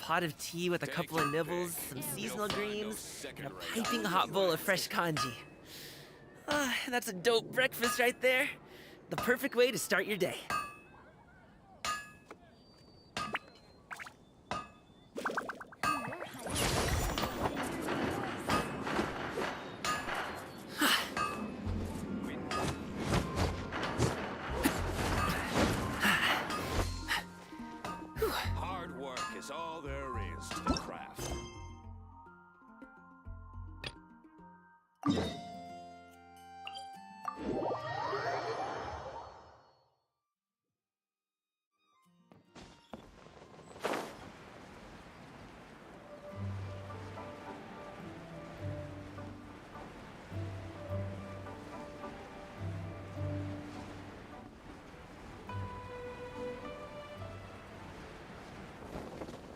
pot of tea with a couple of nibbles, some seasonal greens, and a piping hot bowl of fresh kanji. That's a dope breakfast right there. The perfect way to start your day. Hard work is all there is to the craft.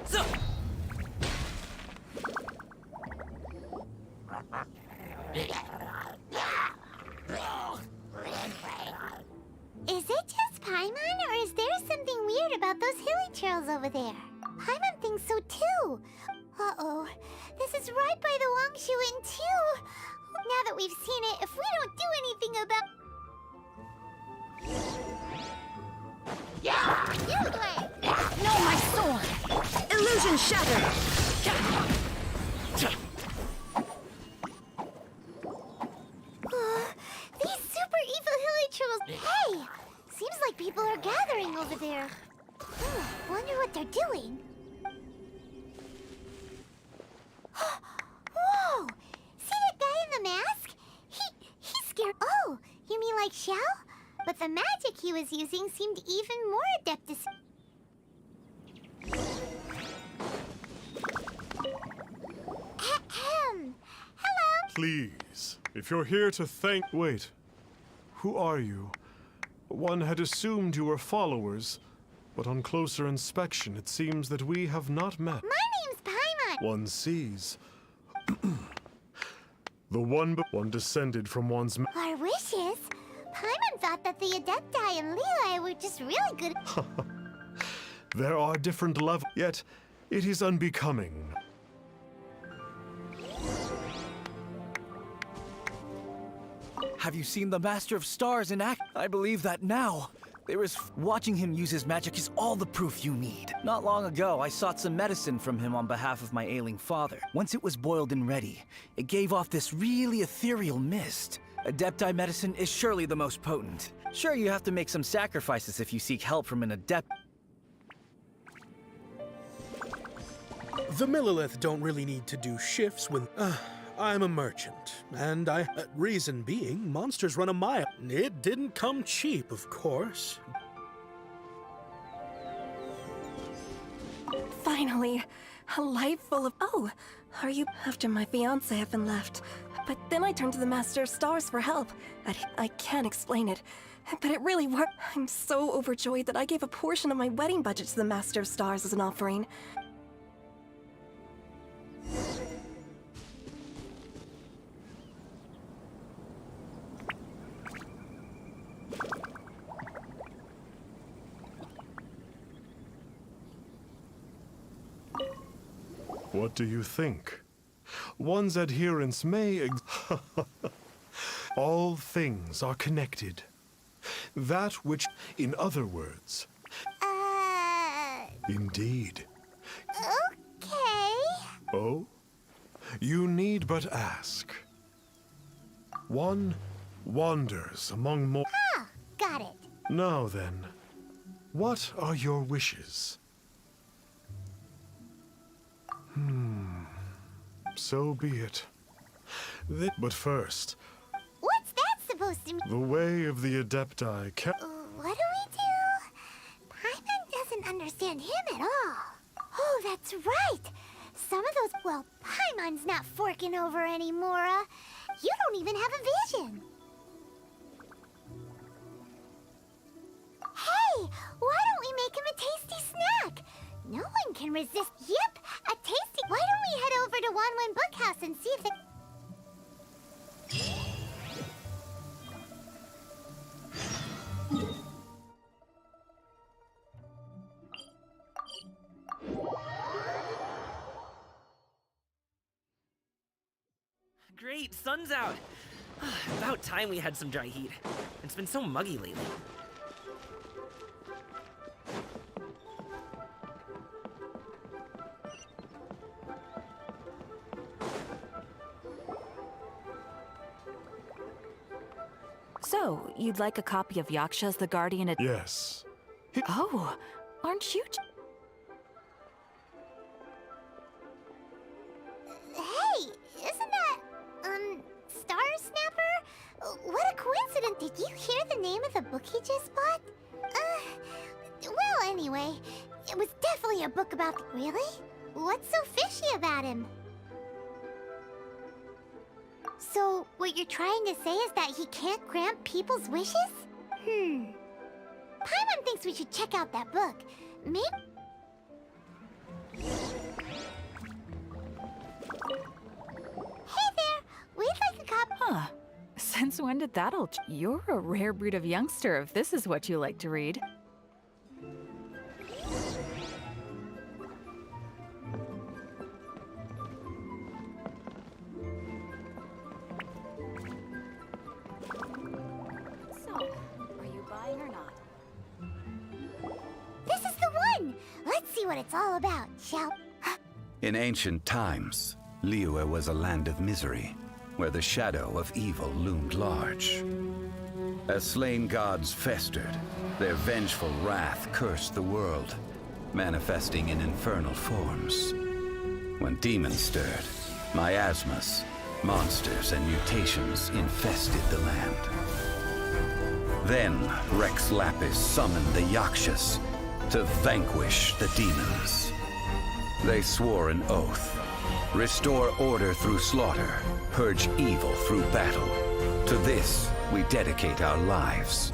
So! Is it just Paimon, or is there something weird about those hilly trails over there? Paimon thinks so too. Uh-oh, this is right by the Wangshu Inn too. Now that we've seen it, if we don't do anything about... You play! No, my sword! Illusion shattered! These super evil hilly trolls... Hey! Seems like people are gathering over there. Wonder what they're doing. Whoa! See that guy in the mask? He's scared. Oh, you mean like Xiao? But the magic he was using seemed even more adept. Ahem. Hello. Please, if you're here to thank... Wait. Who are you? One had assumed you were followers, but on closer inspection, it seems that we have not met. My name's Paimon. One sees. The one descended from one's... Our wishes? Paimon thought that the Adepti and Leela were just really good. There are different levels, yet it is unbecoming. Have you seen the Master of Stars in act? I believe that now. Watching him use his magic is all the proof you need. Not long ago, I sought some medicine from him on behalf of my ailing father. Once it was boiled and ready, it gave off this really ethereal mist. Adepti medicine is surely the most potent. Sure, you have to make some sacrifices if you seek help from an adept. The Millilith don't really need to do shifts when... I'm a merchant, and reason being, monsters run a mile. It didn't come cheap, of course. Finally, a life full of... Oh, are you... After my fiancé had been left. But then I turned to the Master of Stars for help. I can't explain it, but it really worked. I'm so overjoyed that I gave a portion of my wedding budget to the Master of Stars as an offering. What do you think? One's adherents may... All things are connected. That which, in other words... Indeed. Okay. Oh? You need but ask. One wanders among more... Ah, got it. Now then, what are your wishes? So be it. But first... What's that supposed to mean? The way of the Adepti can... What do? Paimon doesn't understand him at all. Oh, that's right. Some of those... Well, Paimon's not forking over anymore. You don't even have a vision. Hey, why don't we make him a tasty snack? No one can resist. Yep, a tasty... Why don't we head over to Wanwen Bookhouse and see if it... great, sun's out. About time we had some dry heat. It's been so muggy lately. So, you'd like a copy of Yaksha's The Guardian at— Yes. Oh, aren't you— Hey, isn't that, Star Snapper? What a coincidence. Did you hear the name of the book he just bought? Well, anyway, it was definitely a book about— Really? What's so fishy about him? So, what you're trying to say is that he can't grant people's wishes? Paimon thinks we should check out that book. Maybe— Hey there! We'd like a copy— Huh. Since when did that all— You're a rare breed of youngster if this is what you like to read. So, are you buying or not? This is the one! Let's see what it's all about, shall— In ancient times, Liyue was a land of misery, where the shadow of evil loomed large. As slain gods festered, their vengeful wrath cursed the world, manifesting in infernal forms. When demons stirred, miasmas, monsters, and mutations infested the land. Then Rex Lapis summoned the Yakshas to vanquish the demons. They swore an oath: restore order through slaughter, purge evil through battle. To this, we dedicate our lives.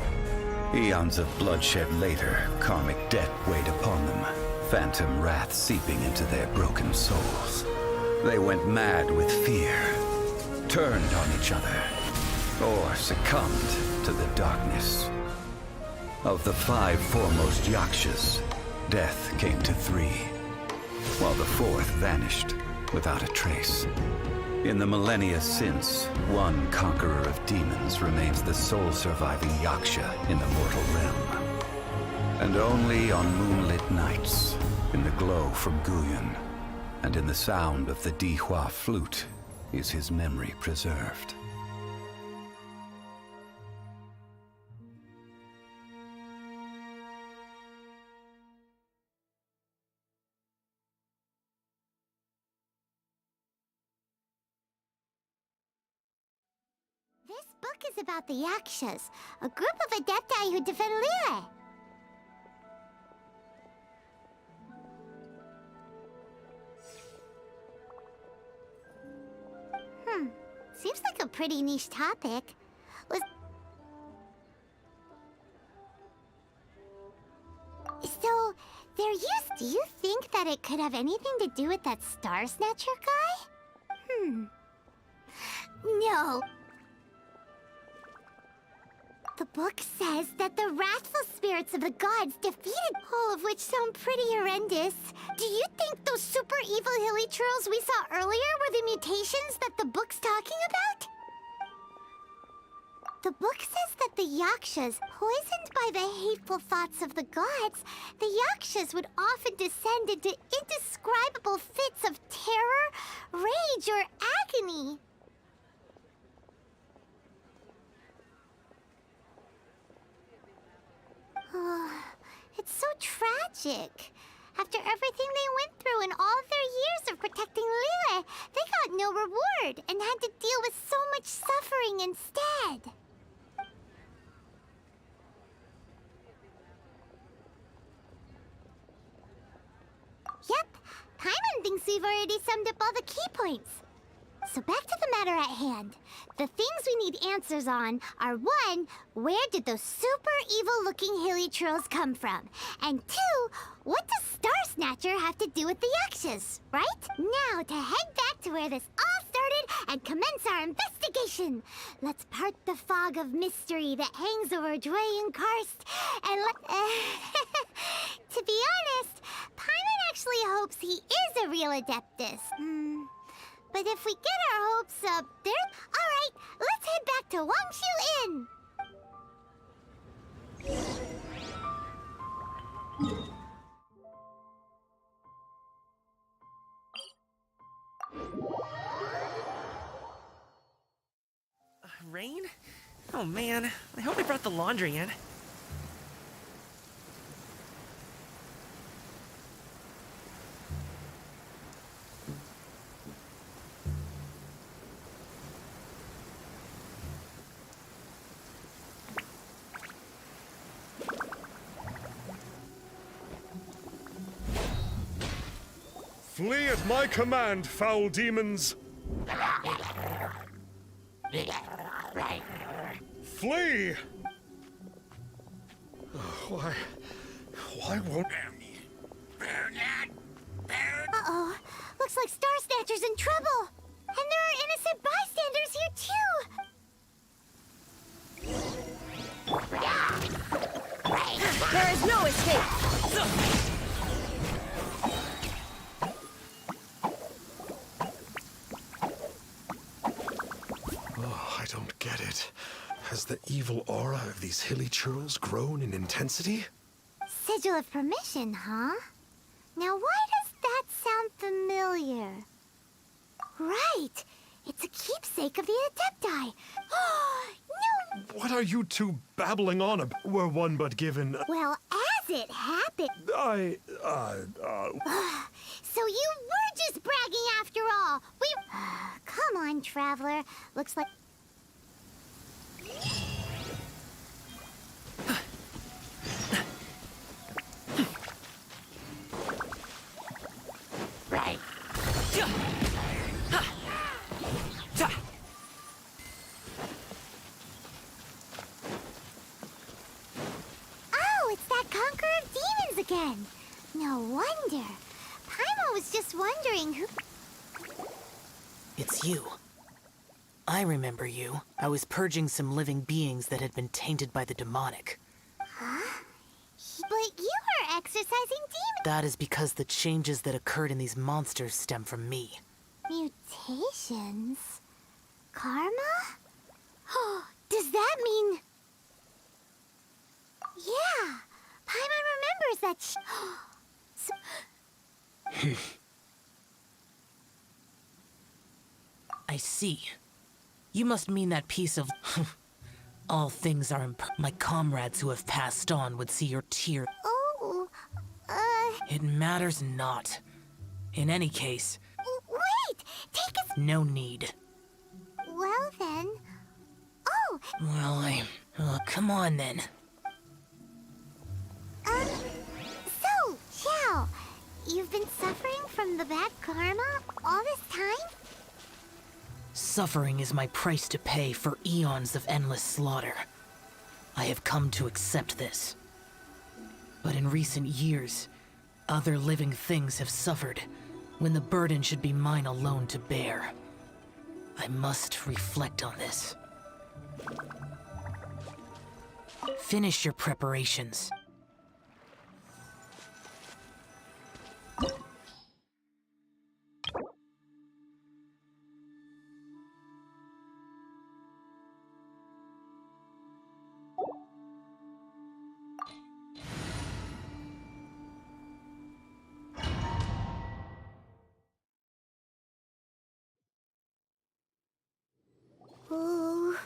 Eons of bloodshed later, karmic debt weighed upon them, phantom wrath seeping into their broken souls. They went mad with fear, turned on each other, or succumbed to the darkness. Of the 5 foremost Yakshas, death came to 3, while the 4th vanished without a trace. In the millennia since, one conqueror of demons remains the sole surviving Yaksha in the mortal realm. And only on moonlit nights, in the glow from Guyon, and in the sound of the Dihua flute, is his memory preserved. This book is about the Yakshas, a group of adepti who defend Liyue. Seems like a pretty niche topic. So, they're used— Do you think that it could have anything to do with that Star Snatcher guy? No. The book says that the wrathful spirits of the gods defeated— all of which sound pretty horrendous. Do you think those super evil hilly churls we saw earlier were the mutations that the book's talking about? The book says that the Yakshas, poisoned by the hateful thoughts of the gods, the Yakshas would often descend into indescribable fits of terror, rage, or agony. It's so tragic. After everything they went through and all their years of protecting Liyue, they got no reward and had to deal with so much suffering instead. Yep, Paimon thinks we've already summed up all the key points. So back to the matter at hand. The things we need answers on are 1, where did those super evil-looking hilly trolls come from? And 2, what does Star Snatcher have to do with the Yakshas, right? Now to head back to where this all started and commence our investigation. Let's part the fog of mystery that hangs over Dwayne Karst and to be honest, Paimon actually hopes he is a real Adeptus. But if we get our hopes up, there. Alright, let's head back to Wangshu Inn! Rain? Oh man, I hope I brought the laundry in. Flee at my command, foul demons! Flee! Why won't... Uh-oh. Looks like Star Snatcher's in trouble. And there are innocent bystanders here, too. There is no escape! Oh, I don't get it. Has the evil aura of these hilly churls grown in intensity? Sigil of permission, huh? Now why does that sound familiar? Right! It's a keepsake of the Adepti! No! What are you two babbling on about? Were one but given... Well, as it happened... So you were just bragging after all! We... Come on, Traveler. Looks like... Right. Oh, it's that Conqueror of Demons again! No wonder. Paimon was just wondering who... It's you. I remember you. I was purging some living beings that had been tainted by the demonic. Huh? But you were exorcising demons... That is because the changes that occurred in these monsters stem from me. Mutations? Karma? Does that mean... Yeah! Paimon remembers that I see. You must mean that piece of... All things are my comrades who have passed on would see your tear. Oh, It matters not. In any case... Wait! Take us... No need. Well then... Oh! Well, come on then. So, Xiao, you've been suffering from the bad karma all this time? Suffering is my price to pay for eons of endless slaughter. I have come to accept this. But in recent years, other living things have suffered, when the burden should be mine alone to bear. I must reflect on this. Finish your preparations. Ooh,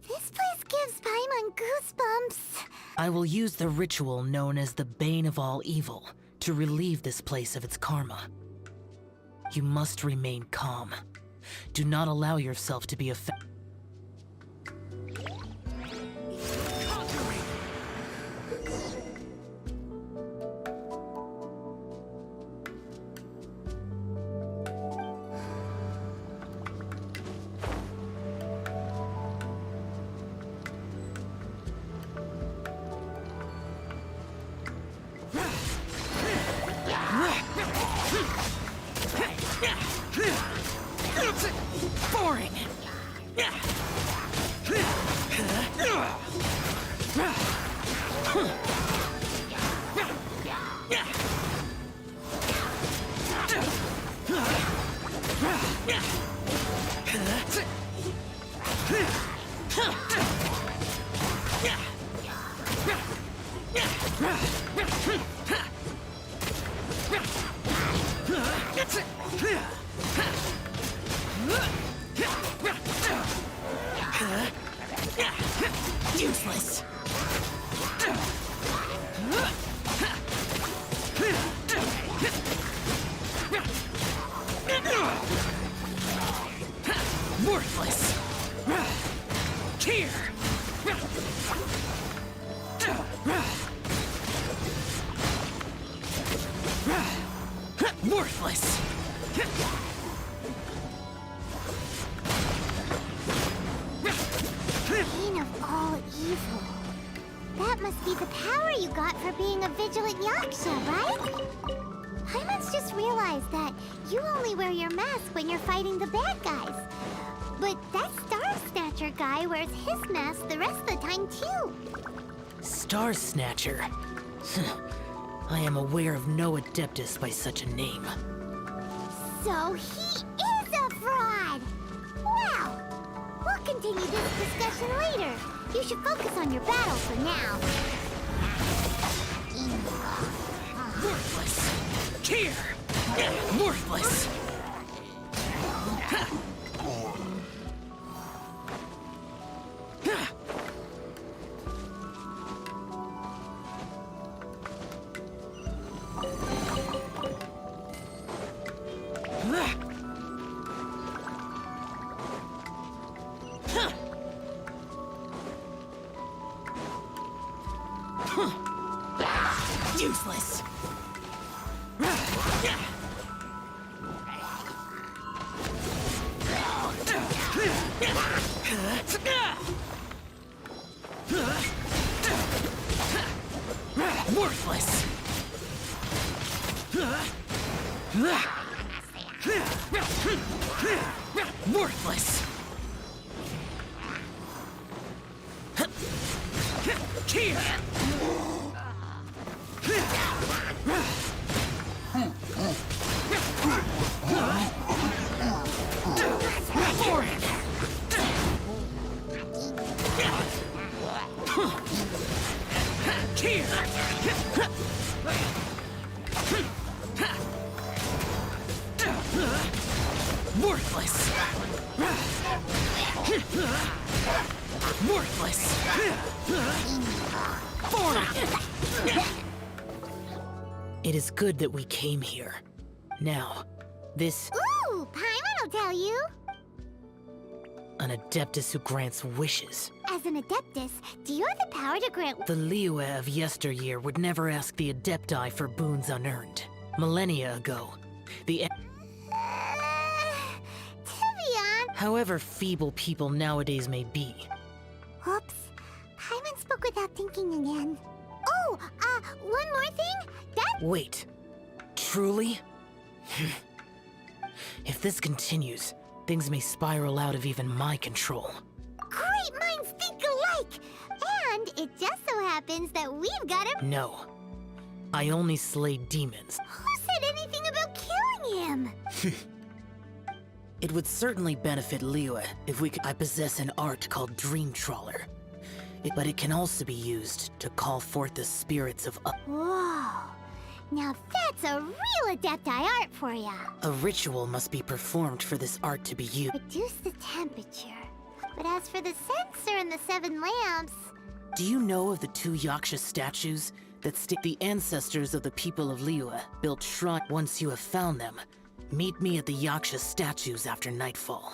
this place gives Paimon goosebumps. I will use the ritual known as the Bane of All Evil to relieve this place of its karma. You must remain calm. Do not allow yourself to be affected. Boring. Useless. Worthless. Here. Worthless. Bane of all evil. That must be the power you got for being a vigilant Yaksha, right? Paimon's just realized that you only wear your mask when you're fighting the bad guys. But that Star Snatcher guy wears his mask the rest of the time, too. Star Snatcher. I am aware of no Adeptus by such a name. So he is a fraud! Well, we'll continue this discussion later. You should focus on your battle for now. Worthless. Here. Worthless. Useless. Worthless. Worthless. Here. Worthless. Worthless. It is good that we came here. Now, this... Ooh, Paimon will tell you. An Adeptus who grants wishes. As an Adeptus, do you have the power to grant... The Liyue of yesteryear would never ask the Adepti for boons unearned. Millennia ago, the... Tivion! However feeble people nowadays may be. Oops. Paimon spoke without thinking again. Oh, one more thing? That... Wait. Truly? If this continues, things may spiral out of even my control. Great minds think alike! And it just so happens that we've got a... No. I only slay demons. Who said anything about killing him? It would certainly benefit Liyue if we could... I possess an art called Dream Trawler. But it can also be used to call forth the spirits of... Whoa. Now that's a real Adepti art for ya. A ritual must be performed for this art to be used. Reduce the temperature. But as for the censer and the 7 lamps... Do you know of the 2 Yaksha statues that the ancestors of the people of Liyue built shrine? Once you have found them, meet me at the Yaksha statues after nightfall.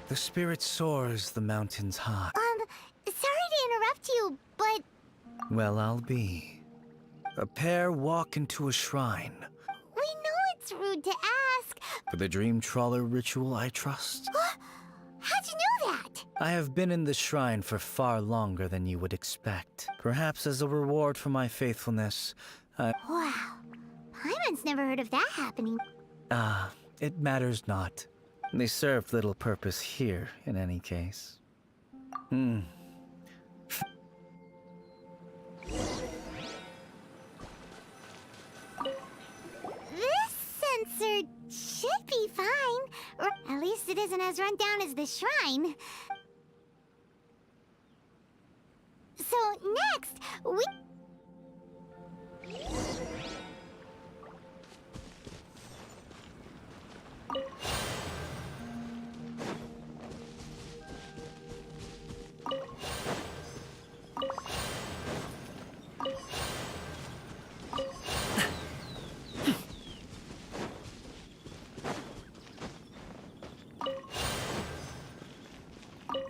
The spirit soars the mountains high. Sorry to interrupt you, but... Well, I'll be. A pair walk into a shrine. We know it's rude to ask, For the Dream Trawler ritual, I trust. How'd you know that? I have been in the shrine for far longer than you would expect. Perhaps as a reward for my faithfulness, Wow. Paimon's never heard of that happening. it matters not. They served little purpose here, in any case. This sensor should be fine. Or at least it isn't as run down as the shrine. So next, we...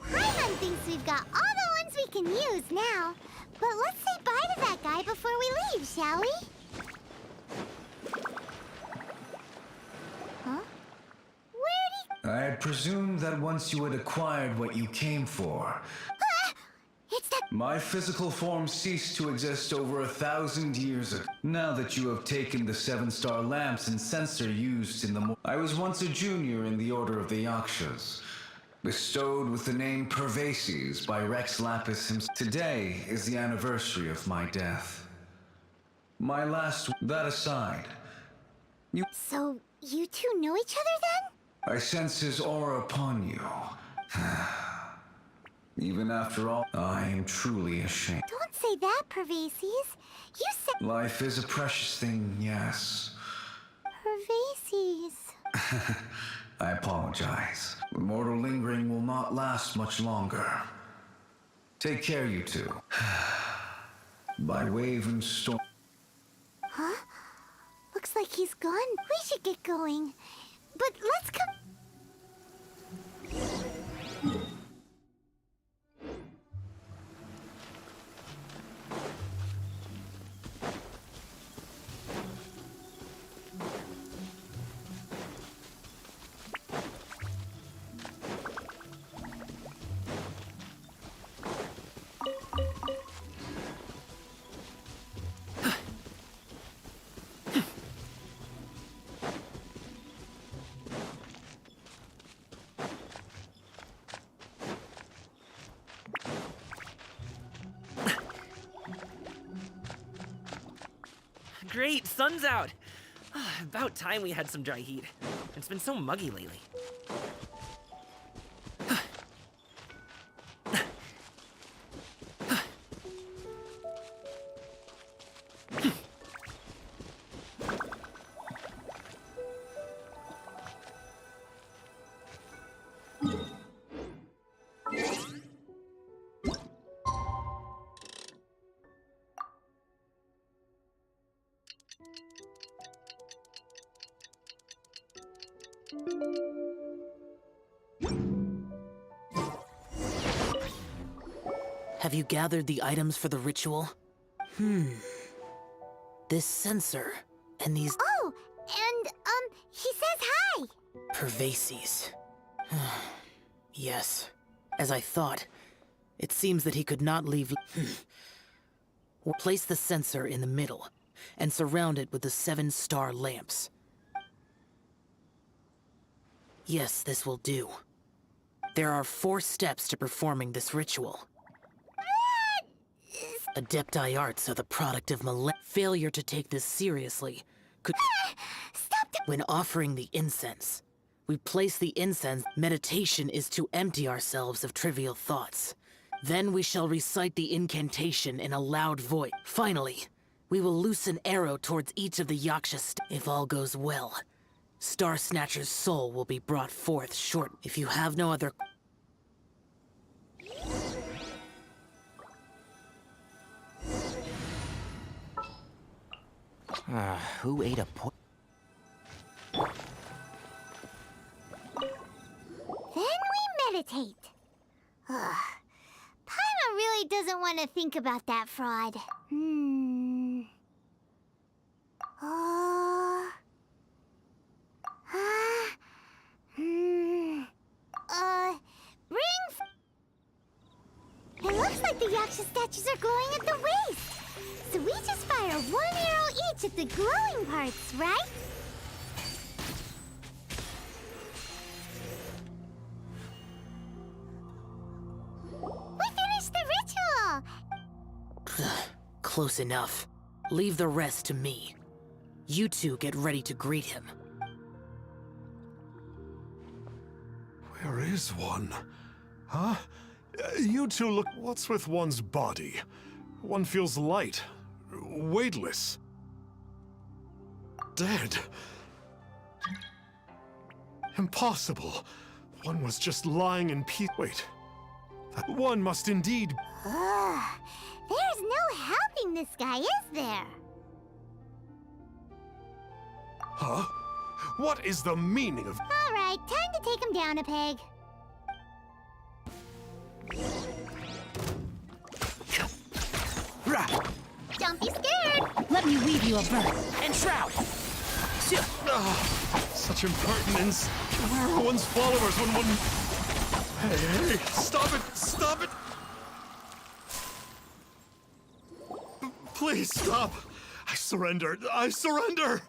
Paimon thinks we've got all the ones we can use now. But let's say bye to that guy before we leave, shall we? Huh? Where'd he... I had presumed that once you had acquired what you came for, It's that... my physical form ceased to exist over 1,000 years ago. Now that you have taken the 7-star lamps and sensor used in the I was once a junior in the Order of the Yakshas, bestowed with the name Pervases by Rex Lapis himself. Today is the anniversary of my death. My last... That aside, So, you two know each other then? I sense his aura upon you. Even after all, I am truly ashamed. Don't say that, Pervases. You said... Life is a precious thing, yes. Pervases. I apologize. The mortal lingering will not last much longer. Take care, you two. By wave and storm. Huh? Looks like he's gone. We should get going. But let's come... Great, sun's out. About time we had some dry heat. It's been so muggy lately. Have you gathered the items for the ritual? This sensor and these Oh, and, he says hi. Pervases. Yes, as I thought. It seems that he could not leave. Place the sensor in the middle and surround it with the 7-star lamps. Yes, this will do. There are 4 steps to performing this ritual. Adepti arts are the product of failure to take this seriously could... Stop the... When offering the incense, we place the incense. Meditation is to empty ourselves of trivial thoughts. Then we shall recite the incantation in a loud voice. Finally, we will loose an arrow towards each of the Yaksha. If all goes well, Star Snatcher's soul will be brought forth short. If you have no other... Who ate a Then we meditate. Paimon really doesn't want to think about that fraud. Ah. but the Yaksha statues are glowing at the waist. So we just fire 1 arrow each at the glowing parts, right? We finished the ritual! Close enough. Leave the rest to me. You two get ready to greet him. Where is one? Huh? You two look... What's with one's body? One feels light, weightless. Dead. Impossible. One was just lying in peace. Wait. That one must indeed... Ugh. There's no helping this guy, is there? Huh? What is the meaning of... All right, time to take him down a peg. Don't be scared! Let me weave you a bird and shroud. Such impertinence. Where are one's followers when one... Hey, stop it! Stop it! Please stop! I surrender! I surrender!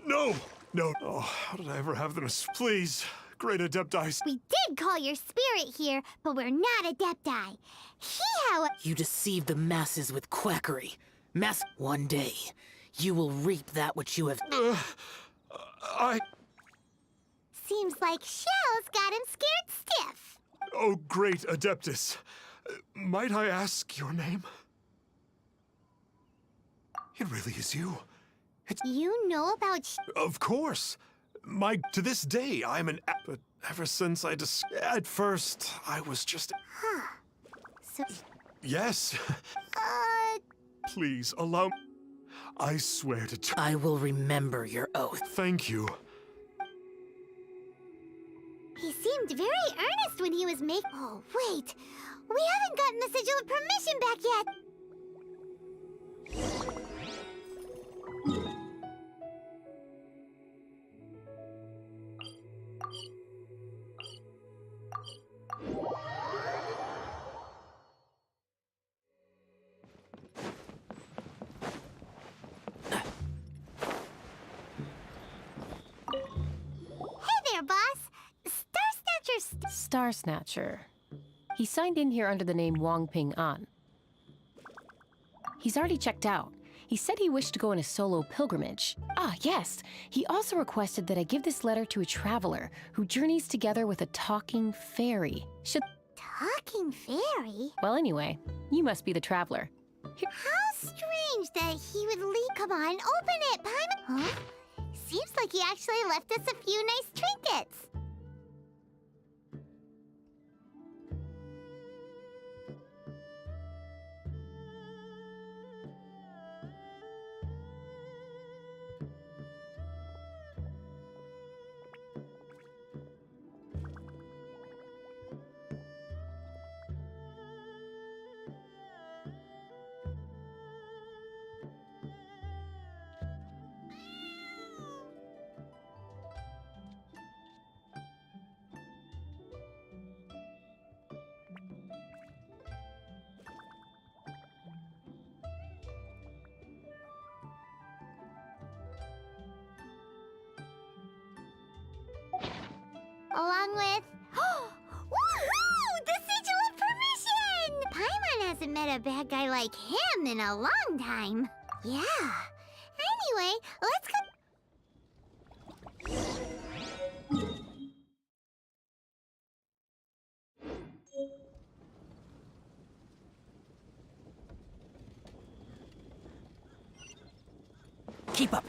No! No. Oh, how did I ever have them? Please, great Adepti. We did call your spirit here, but we're not Adepti. You deceived the masses with quackery. One day, you will reap that which you have... Seems like Shell's got him scared stiff. Oh, great Adeptus. Might I ask your name? It really is you. You know about Of course. To this day, I'm an... But ever since at first, I was just... Huh. So... Yes. Please, allow... I swear to... I will remember your oath. Thank you. He seemed very earnest when he was making... Oh, wait. We haven't gotten the Sigil of Permission back yet. Star Snatcher. He signed in here under the name Wang Ping An. He's already checked out. He said he wished to go on a solo pilgrimage. Ah, yes. He also requested that I give this letter to a traveler who journeys together with a talking fairy. Talking fairy? Well, anyway, you must be the traveler. How strange that he would leave. Come on, open it, Paimon. Huh? Seems like he actually left us a few nice trinkets. Along with... Woohoo! The Sigil of Permission! Paimon hasn't met a bad guy like him in a long time. Yeah. Anyway, let's go... Keep up.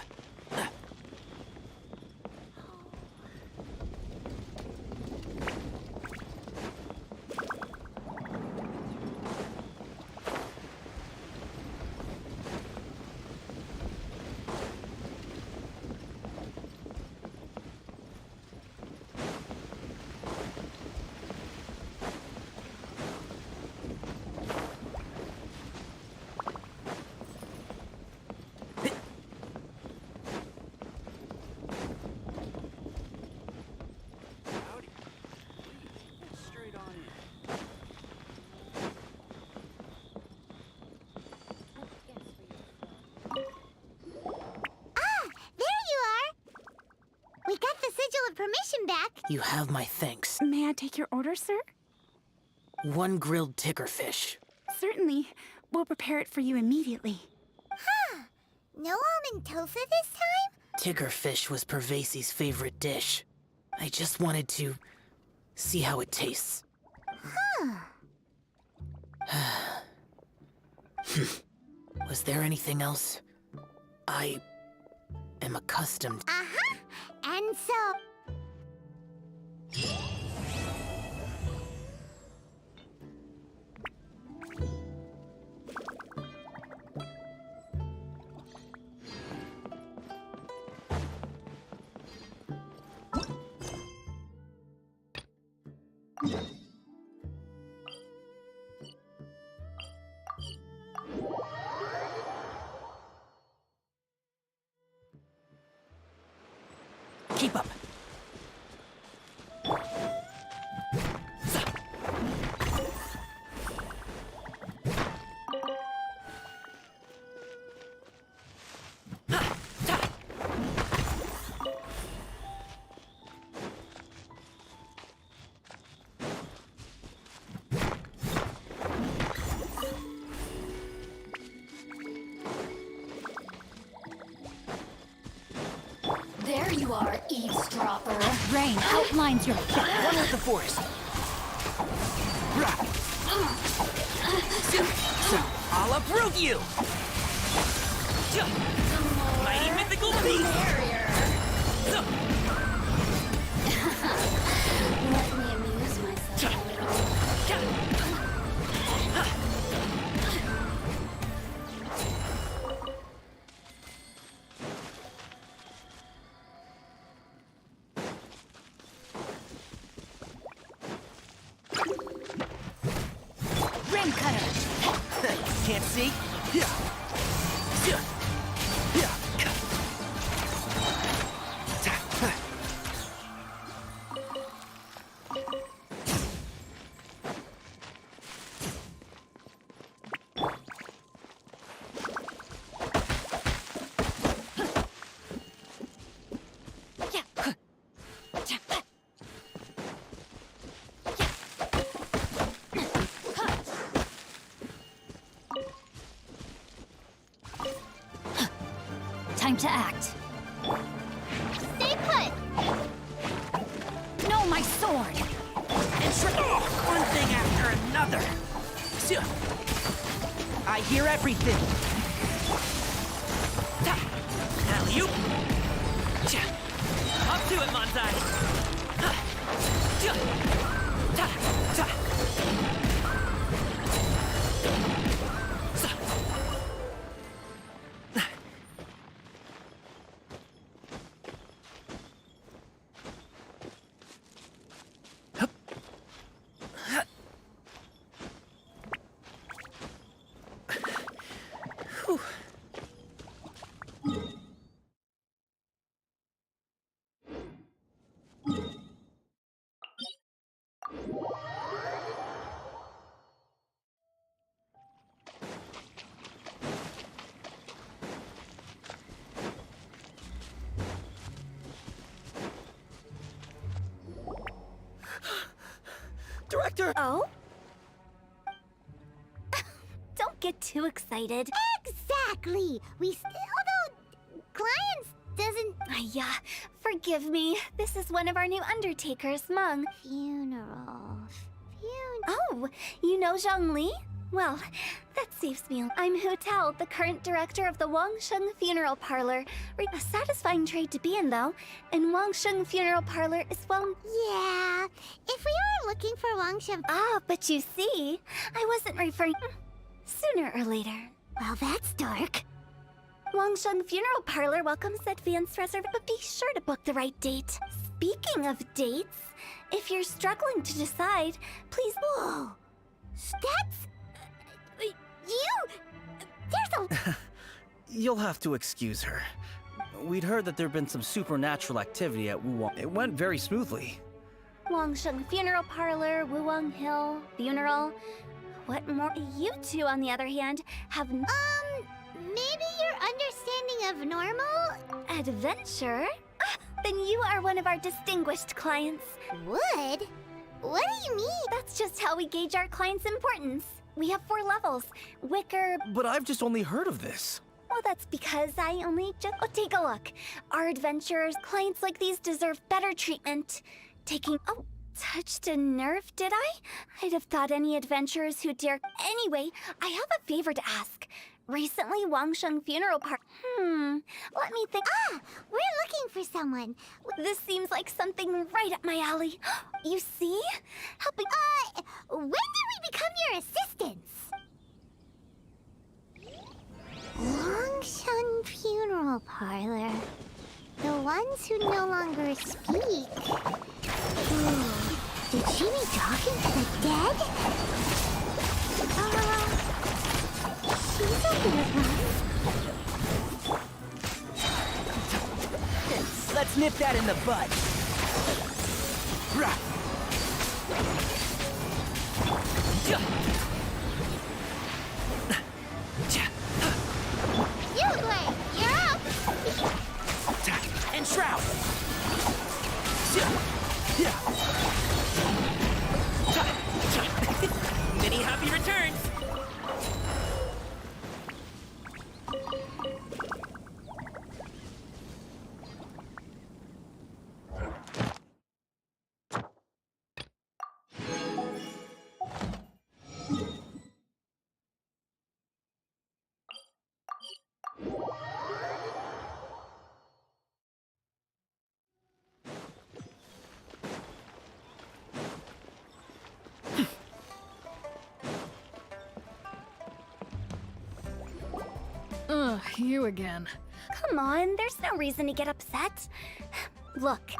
seal of permission back. You have my thanks. May I take your order, sir? 1 grilled tickerfish. Certainly. We'll prepare it for you immediately. Huh. No almond tofu this time? Tickerfish was Pervasi's favorite dish. I just wanted to see how it tastes. Huh. Was there anything else? I am accustomed. Uh-huh. And so... Keep up. There you are, eavesdropper. Rain outlines your One with the forest. I'll uproot you! Mighty mythical beast! Let me amuse myself a little. rim cutter. Can't see? Time to act. Stay put! No, my sword! And one thing after another! I hear everything! Alley-oop! Up to it, Manzai! Director! Oh? Don't get too excited. Exactly! We still don't... Clients doesn't... Yeah, forgive me. This is one of our new undertakers, Meng. Funeral... Oh, you know Zhang Li? Well, that saves me. I'm Hu Tao, the current director of the Wangsheng Funeral Parlor. A satisfying trade to be in, though. And Wangsheng Funeral Parlor is, well... Yeah, if we were looking for Wangsheng... Ah, but you see, I wasn't referring... Sooner or later. Well, that's dark. Wangsheng Funeral Parlor welcomes advance reservation, but be sure to book the right date. Speaking of dates, if you're struggling to decide, please... Whoa! That's... There's a... You'll have to excuse her. We'd heard that there'd been some supernatural activity at Wuwang. It went very smoothly. Wangsheng Funeral Parlor, Wuwang Hill, Funeral. What more? You two, on the other hand, have... maybe your understanding of normal? Adventure? Then you are one of our distinguished clients. Would? What do you mean? That's just how we gauge our clients' importance. We have 4 levels. Wicker... But I've just only heard of this. Well, that's because I only just... Oh, take a look. Our adventurers, clients like these deserve better treatment. Taking... Oh, touched a nerve, did I? I'd have thought any adventurers who dare... Anyway, I have a favor to ask. Recently, Wangsheng funeral party... let me think... Ah! We're looking for someone. This seems like something right up my alley. You see? Helping... when did we become your assistants? Wangsheng funeral parlor. The ones who no longer speak. Did she be talking to the dead? She's a bit of one. Let's nip that in the bud. Rah. Uglay, you're up! And Shroud. Many happy returns! Ugh, you again. Come on, there's no reason to get upset. Look,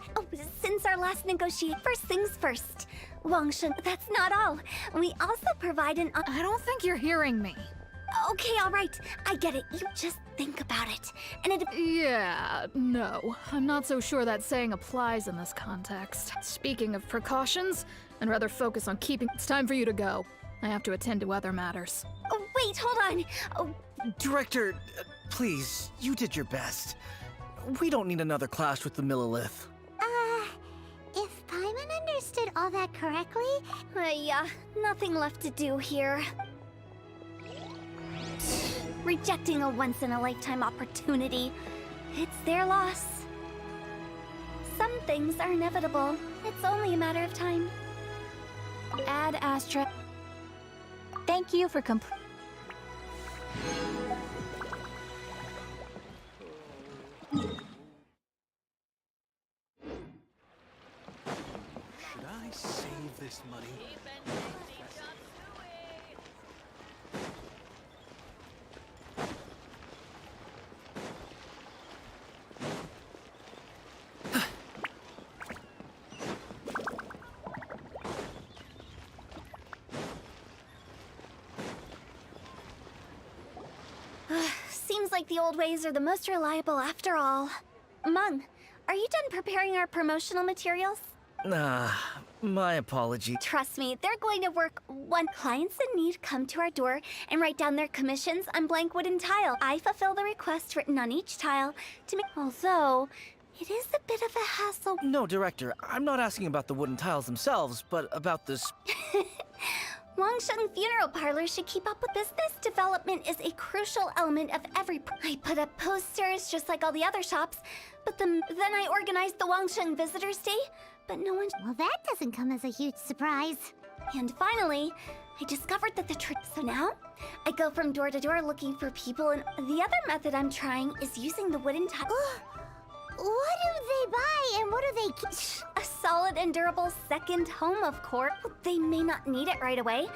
since our last negotiation, first things first. Wangsheng, that's not all. We also provide an... I don't think you're hearing me. Okay, all right. I get it. You just think about it. And it... Yeah, no. I'm not so sure that saying applies in this context. Speaking of precautions, I'd rather focus on keeping... It's time for you to go. I have to attend to other matters. Oh, wait, hold on. Oh, Director, please, you did your best. We don't need another clash with the Millilith. if Paimon understood all that correctly... yeah, nothing left to do here. Rejecting a once-in-a-lifetime opportunity. It's their loss. Some things are inevitable. It's only a matter of time. Ad Astra. Thank you for Should I save this money? Seems like the old ways are the most reliable after all. Mung, are you done preparing our promotional materials? My apology. Trust me, they're going to work one. Clients in need come to our door and write down their commissions on blank wooden tile. I fulfill the request written on each tile to make... Although, it is a bit of a hassle. No, Director, I'm not asking about the wooden tiles themselves, but about this... Wangsheng Funeral Parlor should keep up with business development is a crucial element of every... I put up posters just like all the other shops, but then I organized the Wangsheng Visitors Day, but no one... Well, that doesn't come as a huge surprise. And finally, I discovered that the trick... So now, I go from door to door looking for people, and the other method I'm trying is using the wooden tile... What do they buy and what do they keep? A solid and durable second home, of course. They may not need it right away,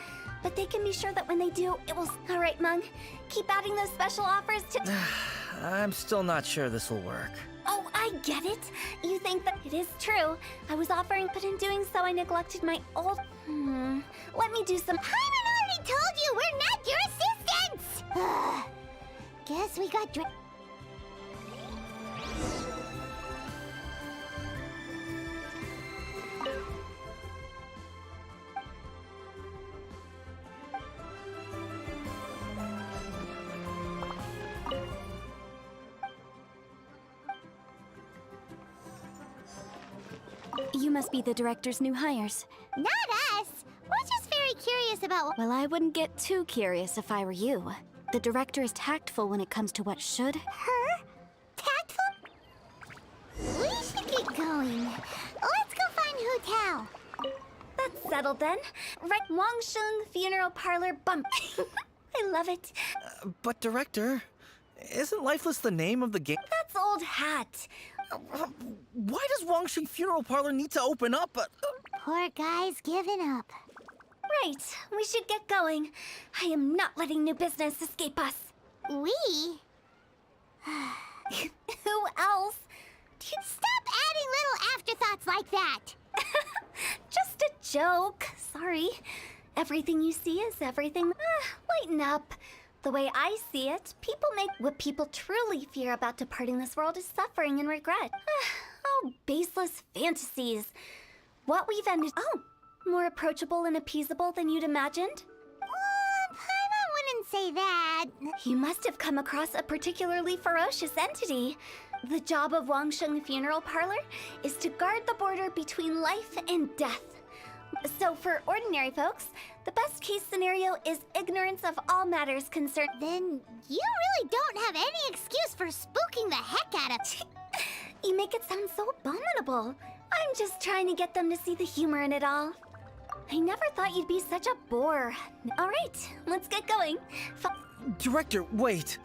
but they can be sure that when they do, it will... All right, Mung. Keep adding those special offers to... I'm still not sure this will work. Oh, I get it. You think that... It is true. I was offering, but in doing so, I neglected my old... Let me do some... Paimon already told you we're not your assistants! Guess we got... You must be the director's new hires. Not us. We're just very curious about. Well, I wouldn't get too curious if I were you. The director is tactful when it comes to what should. Her? Tactful? We should get going. Let's go find Hu Tao. That's settled then. Right, Wangsheng Funeral Parlor bump. I love it. But Director, isn't Lifeless the name of the game? That's old hat. Why does Wangsheng Funeral Parlor need to open up? Poor guy's given up. Right, we should get going. I am not letting new business escape us. We? Who else? Stop adding little afterthoughts like that. Just a joke. Sorry. Everything you see is everything. Lighten up. The way I see it, people make what people truly fear about departing this world is suffering and regret. Oh, baseless fantasies. What we've ended. Oh, more approachable and appeasable than you'd imagined? Paimon wouldn't say that. You must have come across a particularly ferocious entity. The job of Wangsheng Funeral Parlor is to guard the border between life and death. So for ordinary folks, the best case scenario is ignorance of all matters concerned. Then you really don't have any excuse for spooking the heck out of. You make it sound so abominable. I'm just trying to get them to see the humor in it all. I never thought you'd be such a bore. All right, let's get going. Director, wait.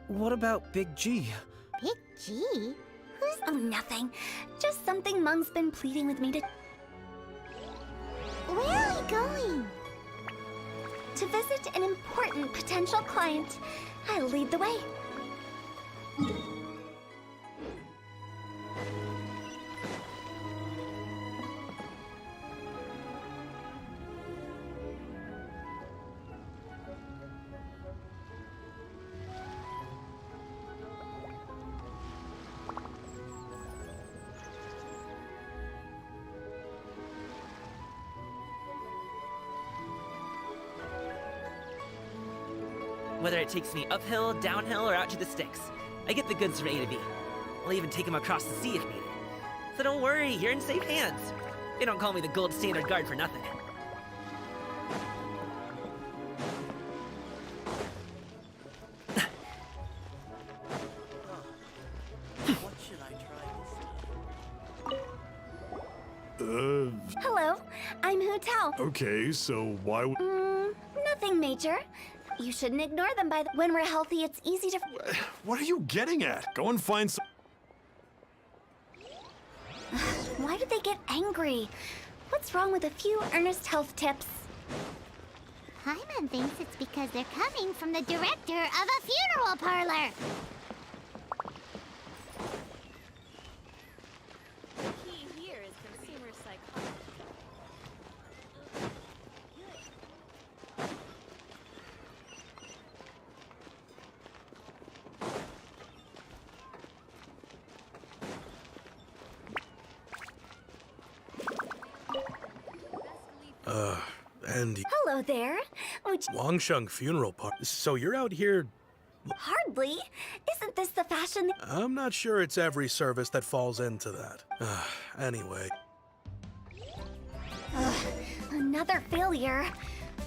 What about Big G? Big G? Who's... Oh, nothing. Just something Mung's been pleading with me to... Where are we going? To visit an important potential client. I'll lead the way. Whether it takes me uphill, downhill, or out to the sticks, I get the goods from A to B. I'll even take them across the sea if needed. So don't worry, you're in safe hands. They don't call me the gold standard guard for nothing. What should I try this time? Hello, I'm Hu Tao. Okay, so why would... Nothing major. You shouldn't ignore them when we're healthy, it's easy to... What are you getting at? Go and find some... Why do they get angry? What's wrong with a few earnest health tips? Paimon thinks it's because they're coming from the director of a funeral parlor. The key here is consumer psychology. Andy. Hello there. Wangsheng Funeral Parlor. So you're out here... Hardly. Isn't this the fashion? I'm not sure it's every service that falls into that. Anyway. Another failure.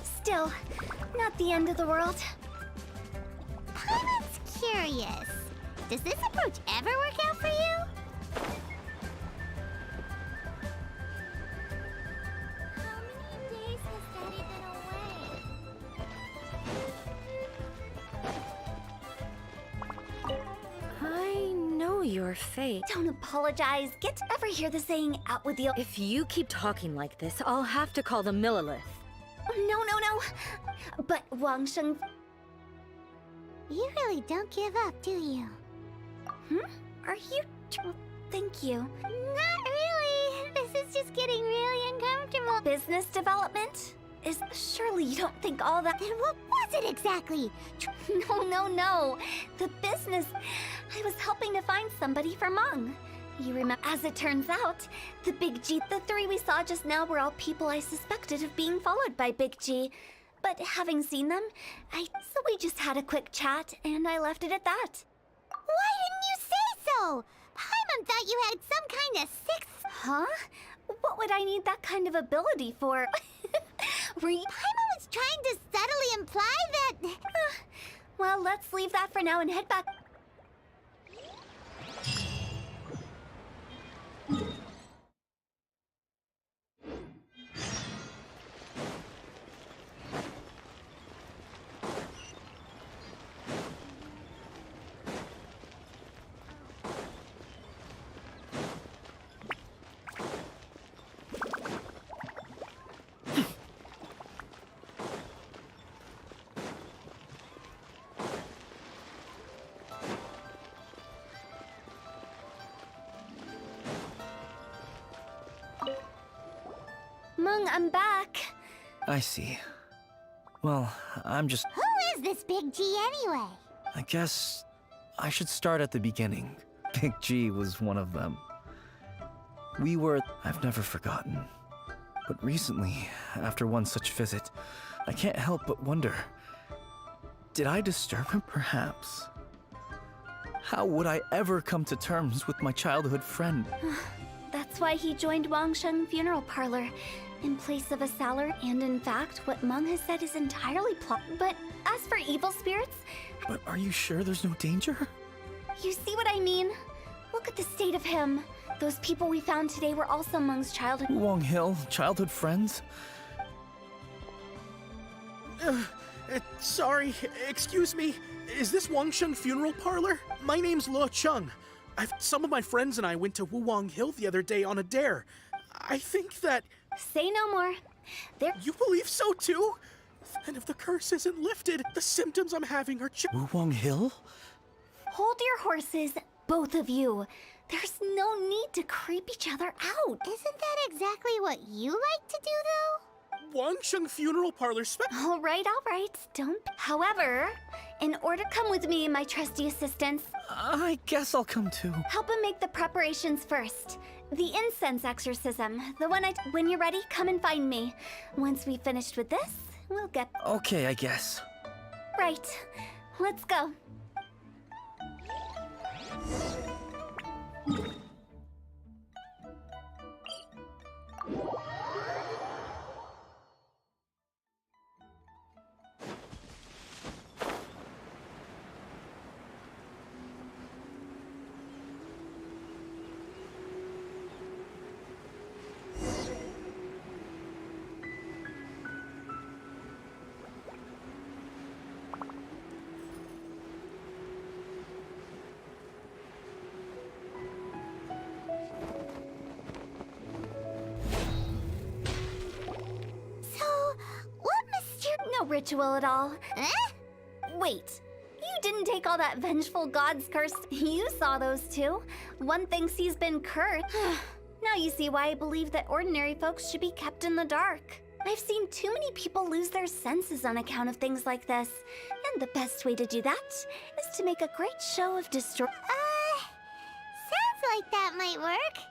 Still, not the end of the world. Paimon's curious. Does this approach ever work out for you? How many days has Daddy been away? I know your fate. Don't apologize. Ever hear the saying, out with the... If you keep talking like this, I'll have to call the Millilith. No. But Wangsheng... You really don't give up, do you? Are you... Thank you. Not really. This is just getting really uncomfortable. Business development? Surely you don't think all that... Then what was it exactly? No. The business... I was helping to find somebody for Mung. You remember... As it turns out, the Big G... The three we saw just now were all people I suspected of being followed by Big G. But having seen them, so we just had a quick chat, and I left it at that. Why didn't you say so? Paimon thought you had some kind of sixth... Huh? What would I need that kind of ability for? Paimon was trying to subtly imply that... Well, let's leave that for now and head back. Mung, I'm back. I see. Well, I'm just... Who is this Big G anyway? I guess I should start at the beginning. Big G was one of them. We were... I've never forgotten. But recently, after one such visit, I can't help but wonder... Did I disturb him, perhaps? How would I ever come to terms with my childhood friend? That's why he joined Wangsheng Funeral Parlor in place of a salary. And in fact, what Mung has said is entirely But as for evil spirits... But are you sure there's no danger? You see what I mean? Look at the state of him. Those people we found today were also Mung's childhood... Wong Hill, childhood friends? Sorry, excuse me. Is this Wangsheng Funeral Parlor? My name's Luo Chung. Some of my friends and I went to Wuwang Hill the other day on a dare. I think that... Say no more. You believe so too? And if the curse isn't lifted, the symptoms I'm having are... Wuwang Hill? Hold your horses, both of you. There's no need to creep each other out. Isn't that exactly what you like to do, though? Wangsheng Funeral Parlor all right, don't... However, in order... Come with me, my trusty assistants. I guess I'll come too. Help him make the preparations first. The incense exorcism. The one When you're ready, come and find me. Once we've finished with this, we'll get... Okay, I guess. Right. Let's go. No ritual at all. Eh? Wait, you didn't take all that vengeful god's curse. You saw those too. One thinks he's been cursed. Now you see why I believe that ordinary folks should be kept in the dark. I've seen too many people lose their senses on account of things like this. And the best way to do that is to make a great show of sounds like that might work.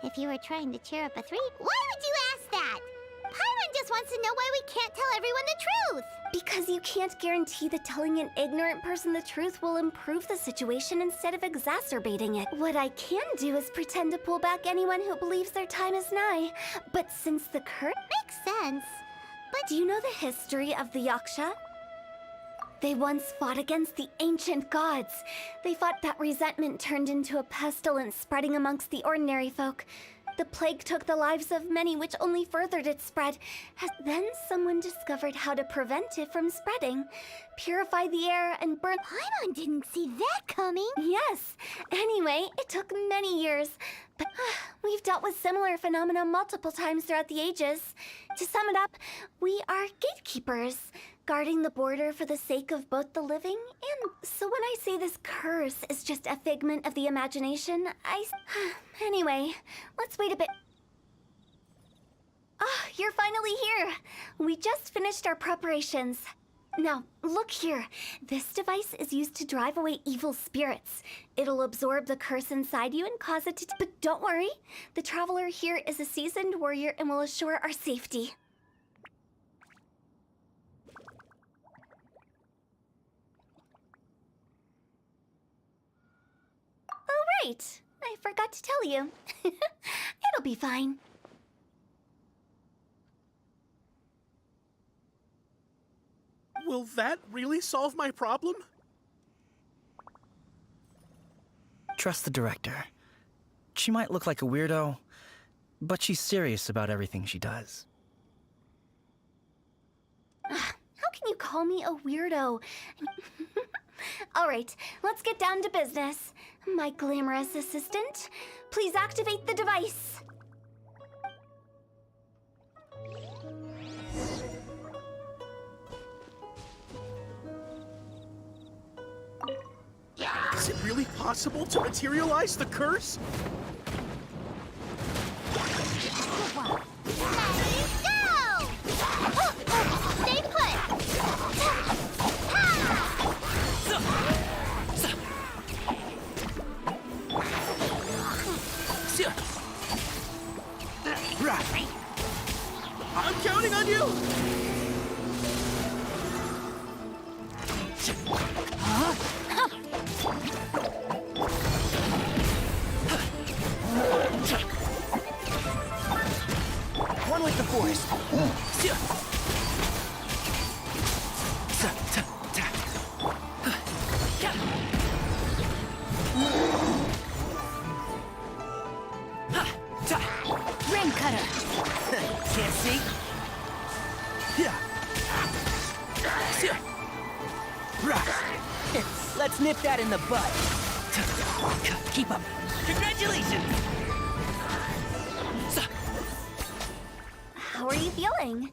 If you were trying to cheer up a three, why would you ask that? Paimon just wants to know why we can't tell everyone the truth. Because you can't guarantee that telling an ignorant person the truth will improve the situation instead of exacerbating it. What I can do is pretend to pull back anyone who believes their time is nigh. But since the curse... Makes sense. But do you know the history of the Yaksha? They once fought against the ancient gods. They fought that resentment turned into a pestilence spreading amongst the ordinary folk. The plague took the lives of many, which only furthered its spread. Then someone discovered how to prevent it from spreading. Purify the air and burn... Paimon didn't see that coming. Yes. Anyway, it took many years. But we've dealt with similar phenomena multiple times throughout the ages. To sum it up, we are gatekeepers, guarding the border for the sake of both the living and... So when I say this curse is just a figment of the imagination, Anyway, let's wait a bit. Ah, you're finally here. We just finished our preparations. Now, look here. This device is used to drive away evil spirits. It'll absorb the curse inside you and cause it to... But don't worry. The traveler here is a seasoned warrior and will assure our safety. All right. I forgot to tell you. It'll be fine. Will that really solve my problem? Trust the director. She might look like a weirdo, but she's serious about everything she does. How can you call me a weirdo? All right, let's get down to business. My glamorous assistant, please activate the device. Is it really possible to materialize the curse? Stay put! I'm counting on you! One with the force. Ring cutter. Can't see? Let's nip that in the bud. Keep up. Congratulations! How are you feeling?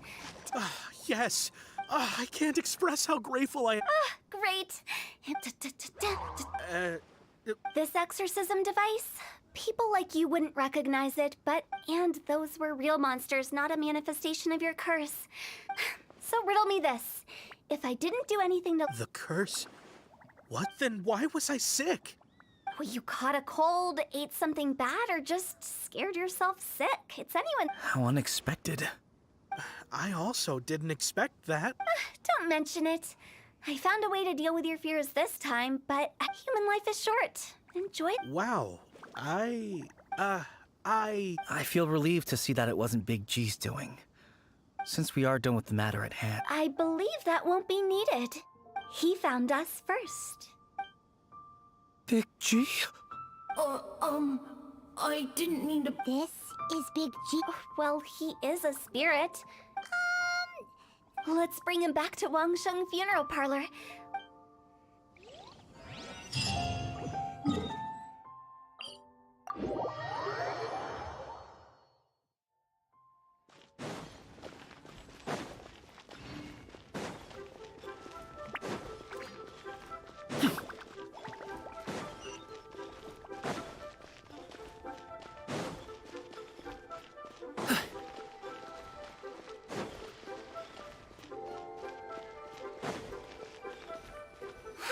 Yes. I can't express how grateful I am. Great. This exorcism device? People like you wouldn't recognize it, and those were real monsters, not a manifestation of your curse. So riddle me this. If I didn't do anything to— The curse? What then? Why was I sick? Well, you caught a cold, ate something bad, or just scared yourself sick. It's anyone— How unexpected. I also didn't expect that. Don't mention it. I found a way to deal with your fears this time, but human life is short. Enjoy— Wow. I feel relieved to see that it wasn't Big G's doing. Since we are done with the matter at hand. I believe that won't be needed. He found us first. Big G? I didn't mean to. This is Big G. Well, he is a spirit. Let's bring him back to Wangsheng Funeral Parlor.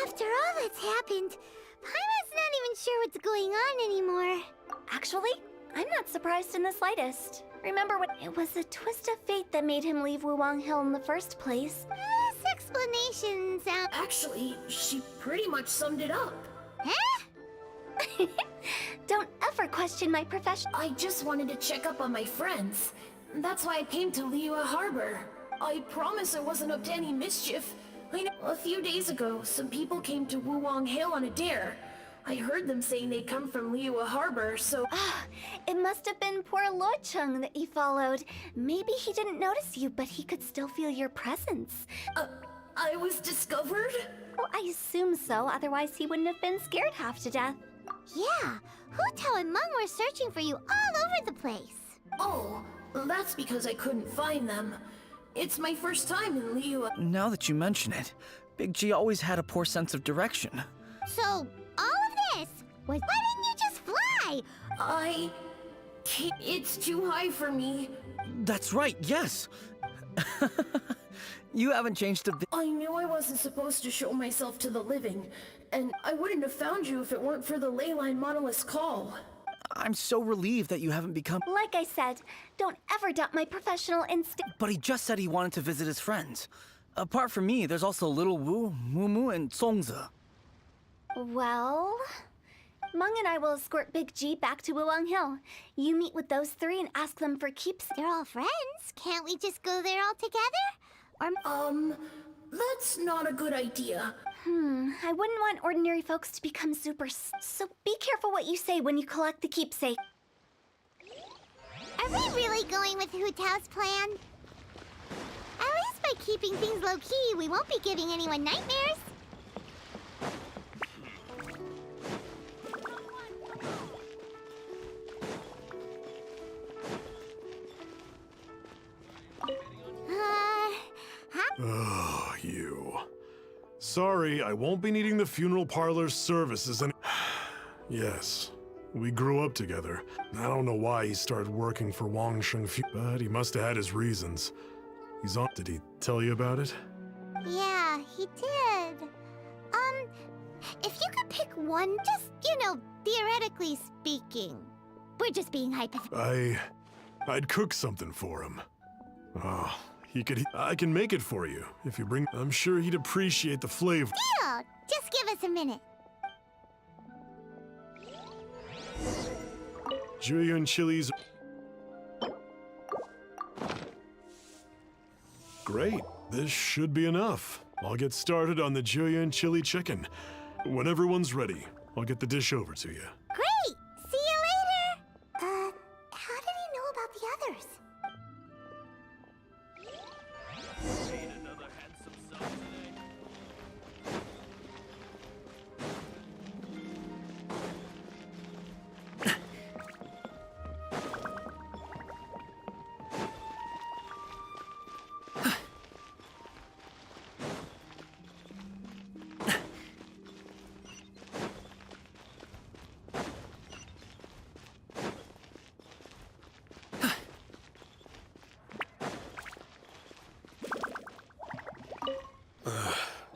After all that's happened, Paimon's not even sure what's going on anymore. Actually, I'm not surprised in the slightest. Remember when it was a twist of fate that made him leave Wuwang Hill in the first place? This explanation sounds— Actually, she pretty much summed it up. Huh? Don't ever question my profession. I just wanted to check up on my friends. That's why I came to Liyue Harbor. I promise I wasn't up to any mischief. I know a few days ago, some people came to Wuwang Hill on a dare. I heard them saying they'd come from Liyue Harbor, so— It must have been poor Luocheng that you followed. Maybe he didn't notice you, but he could still feel your presence. I was discovered? Well, I assume so, otherwise he wouldn't have been scared half to death. Yeah, Hu Tao and Meng were searching for you all over the place. Oh, that's because I couldn't find them. It's my first time in Liyue. Now that you mention it, Big G always had a poor sense of direction. So, all of this was— Why didn't you just fly? I can't. It's too high for me. That's right, yes. You haven't changed a bit. I knew I wasn't supposed to show myself to the living, and I wouldn't have found you if it weren't for the Leyline Monolith's call. I'm so relieved that you haven't become— Like I said, don't ever doubt my professional instinct. But he just said he wanted to visit his friends. Apart from me, there's also Little Wu, Mumu, and Songzi. Well, Mung and I will escort Big G back to Wuwang Hill. You meet with those three and ask them for keeps. They're all friends. Can't we just go there all together? Or That's not a good idea. I wouldn't want ordinary folks to become so be careful what you say when you collect the keepsake. are we really going with Hu Tao's plan? At least by keeping things low-key, we won't be giving anyone nightmares. Oh, you. Sorry, I won't be needing the funeral parlor's services and... Yes, we grew up together. I don't know why he started working for Wang Shengfu, but he must have had his reasons. He's on... Did he tell you about it? Yeah, he did. If you could pick one, just, theoretically speaking. We're just being hypothetical. I'd cook something for him. Oh, I can make it for you, if you bring... I'm sure he'd appreciate the flavor. Deal! Just give us a minute. Julian chilies... Great, this should be enough. I'll get started on the Julian chili chicken. When everyone's ready, I'll get the dish over to you. Great! See you later! How did he know about the others?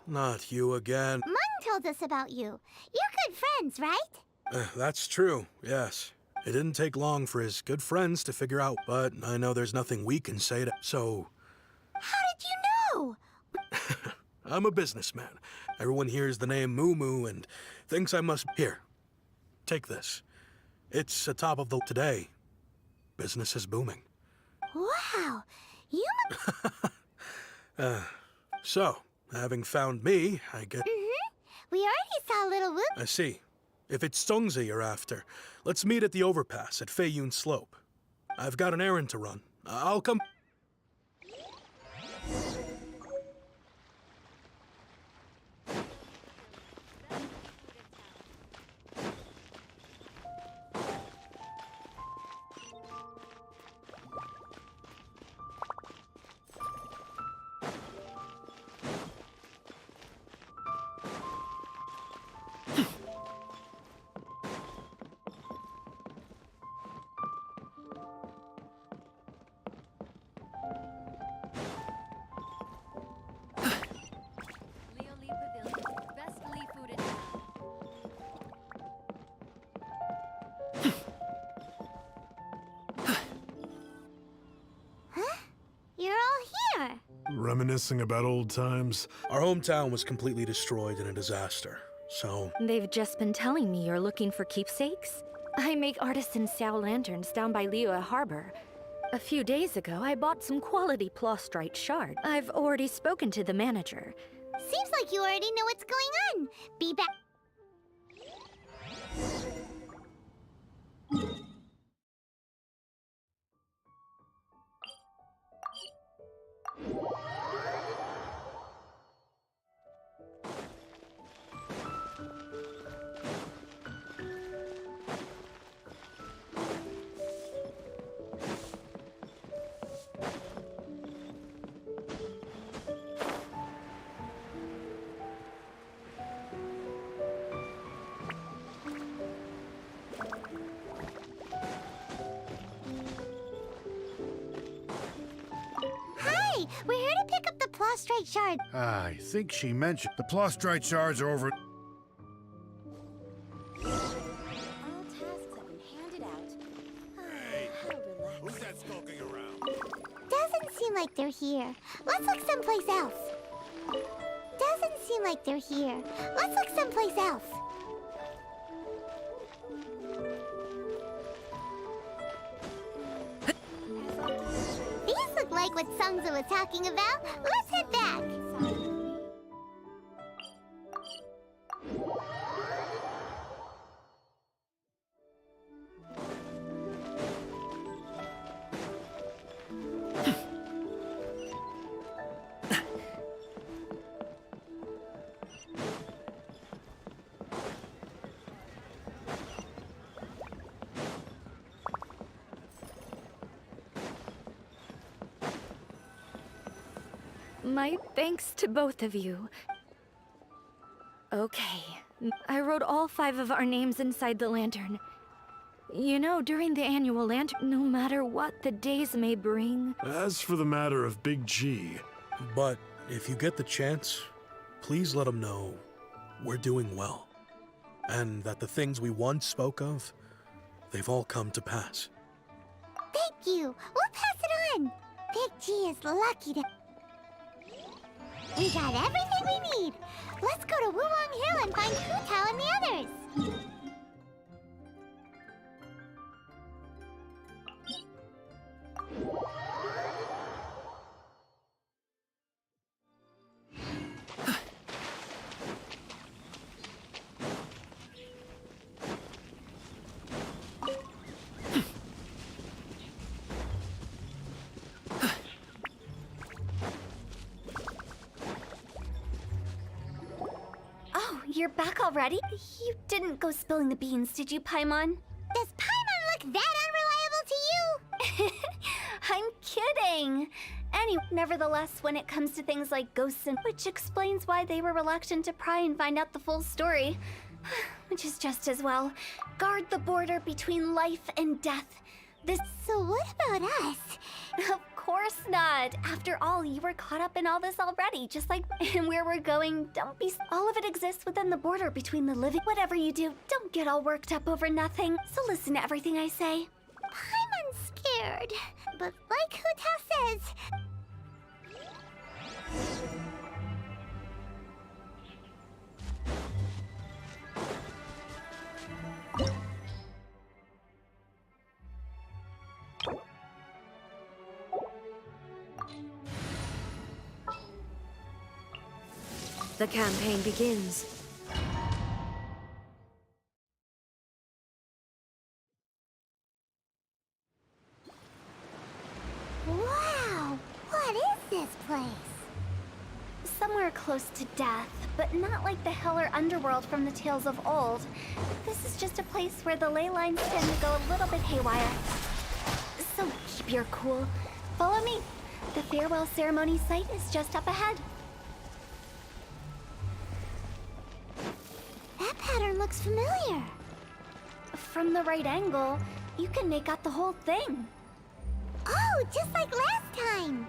Not you again. Mung told us about you. You're good friends, right? That's true, yes. It didn't take long for his good friends to figure out, but I know there's nothing we can say to... So... How did you know? I'm a businessman. Everyone hears the name Moo Moo and thinks I must... Here, take this. It's atop of the... Today, business is booming. Wow, you... So, having found me, I get... We already saw little Wu... I see. If it's Songzi you're after, let's meet at the overpass at Feiyun Slope. I've got an errand to run. I'll come... You're all here. Reminiscing about old times. Our hometown was completely destroyed in a disaster, so... They've just been telling me you're looking for keepsakes? I make artisan Sao lanterns down by Liyue Harbor. A few days ago, I bought some quality plastrite shard. I've already spoken to the manager. Seems like you already know what's going on. Be back... Hi! We're here to pick up the plastrite shard. I think she mentioned the plastrite shards are over... Who's that skulking around? Doesn't seem like they're here. Let's look someplace else. Doesn't seem like they're here. Let's look someplace else. like what Sungza was talking about. Let's head back. My thanks to both of you. Okay, I wrote all 5 of our names inside the lantern. You know, during the annual lantern, no matter what the days may bring... As for the matter of Big G... But if you get the chance, please let him know we're doing well. And that the things we once spoke of, they've all come to pass. Thank you. We'll pass it on. Big G is lucky to... We got everything we need. Let's go to Wulong Hill and find Hu Tao and the others. You're back already? You didn't go spilling the beans, did you, Paimon? Does Paimon look that unreliable to you? I'm kidding! Anyway, nevertheless, when it comes to things like ghosts and... Which explains why they were reluctant to pry and find out the full story. Which is just as well. Guard the border between life and death. This... So what about us? Of course not. After all, you were caught up in all this already, just like in where we're going. Don't be... All of it exists within the border between the living... Whatever you do, don't get all worked up over nothing. So listen to everything I say. Paimon's scared. But like Hu Tao says... The campaign begins. Wow! What is this place? Somewhere close to death, but not like the hell or underworld from the tales of old. This is just a place where the ley lines tend to go a little bit haywire. So keep your cool. Follow me. The farewell ceremony site is just up ahead. That pattern looks familiar. From the right angle, you can make out the whole thing. Oh, just like last time.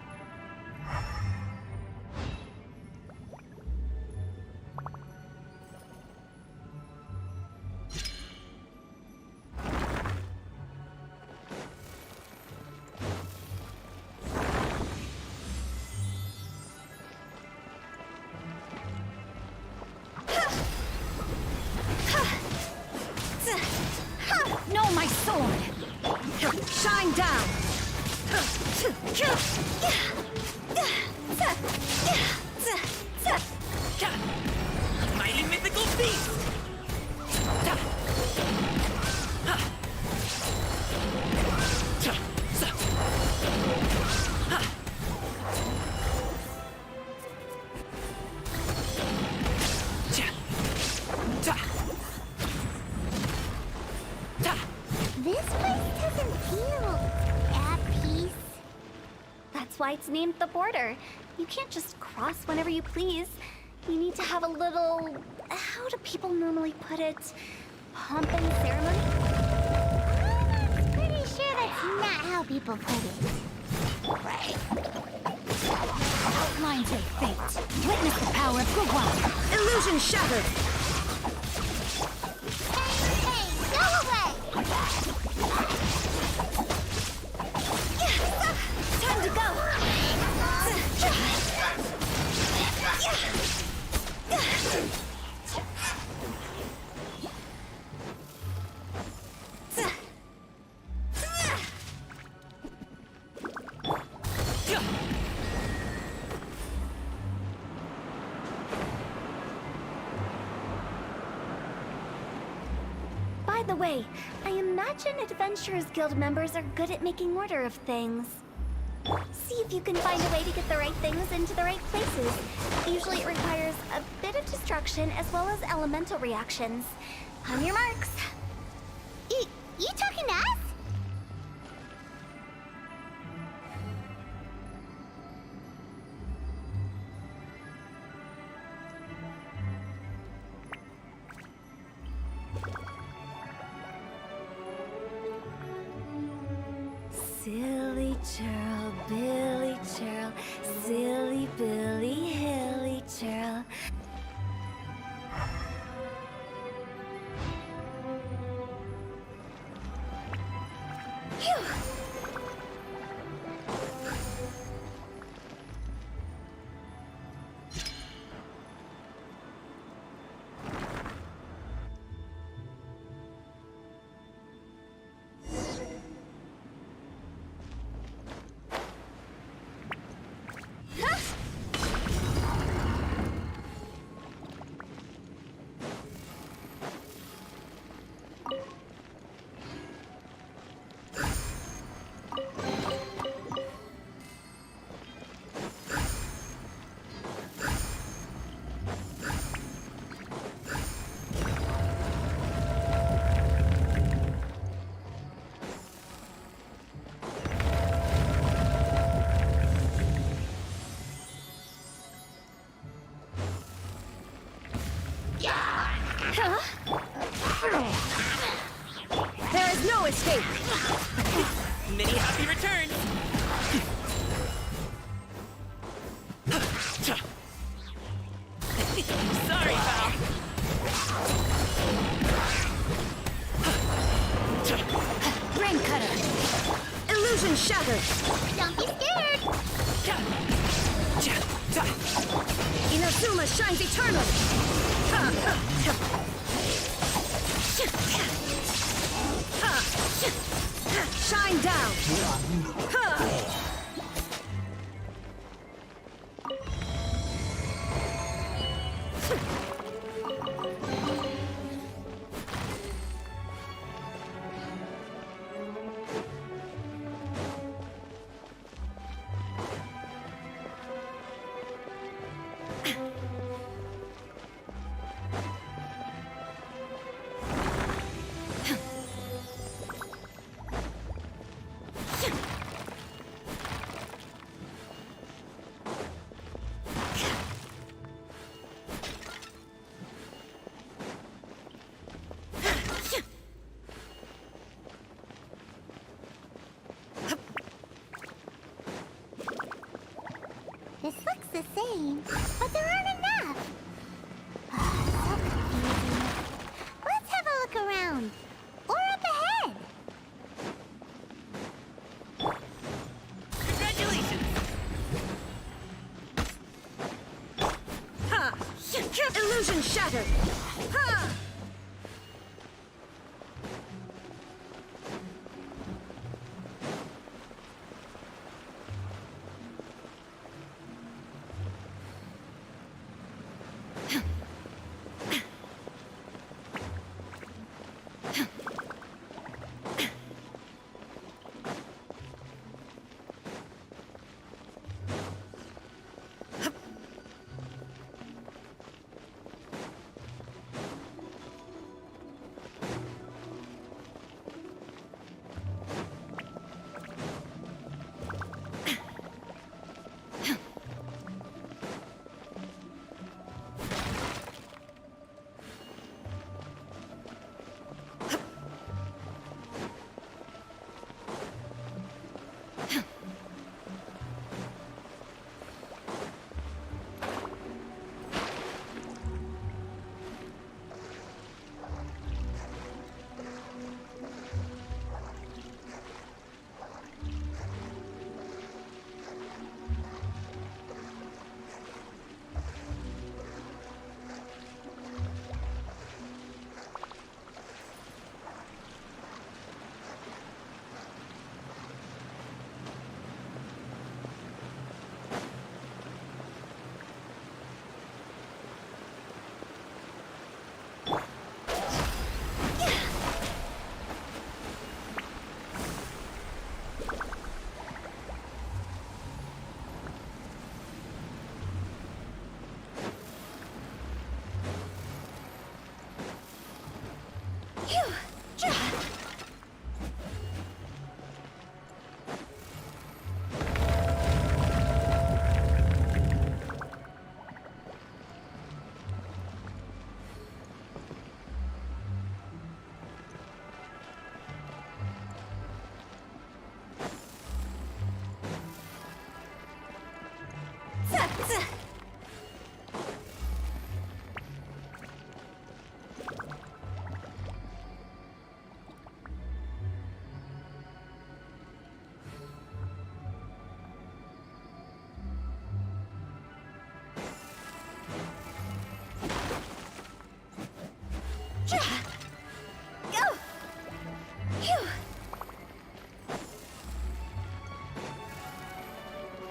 No, my sword! Shine down! Mighty mythical beast! This place doesn't feel at peace. That's why it's named the border. You can't just cross whenever you please. You need to have a little... How do people normally put it? Pomp and ceremony? I'm pretty sure that's not how people put it. Right. Outlines of fate. Witness the power of Gugwa. Illusion shattered. Hey, go away! Time to go! the way, I imagine Adventurers Guild members are good at making order of things. See if you can find a way to get the right things into the right places. Usually it requires a bit of destruction as well as elemental reactions. On your marks. You talking to us? Silly churl, Billy churl, silly Billy, hilly churl. Phew! There is no escape! Many happy returns! Sorry, pal! Rain cutter! Illusion shattered! Don't be scared! Inazuma shines eternal! Shine down! This looks the same, but there aren't enough. So confusing. Let's have a look around. Or up ahead. Congratulations! Ha! Illusion shattered! Ha!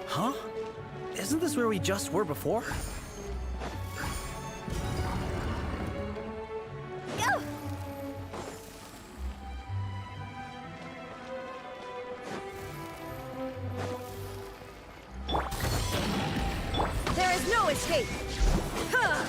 Huh? Isn't this where we just were before? There is no escape! Huh.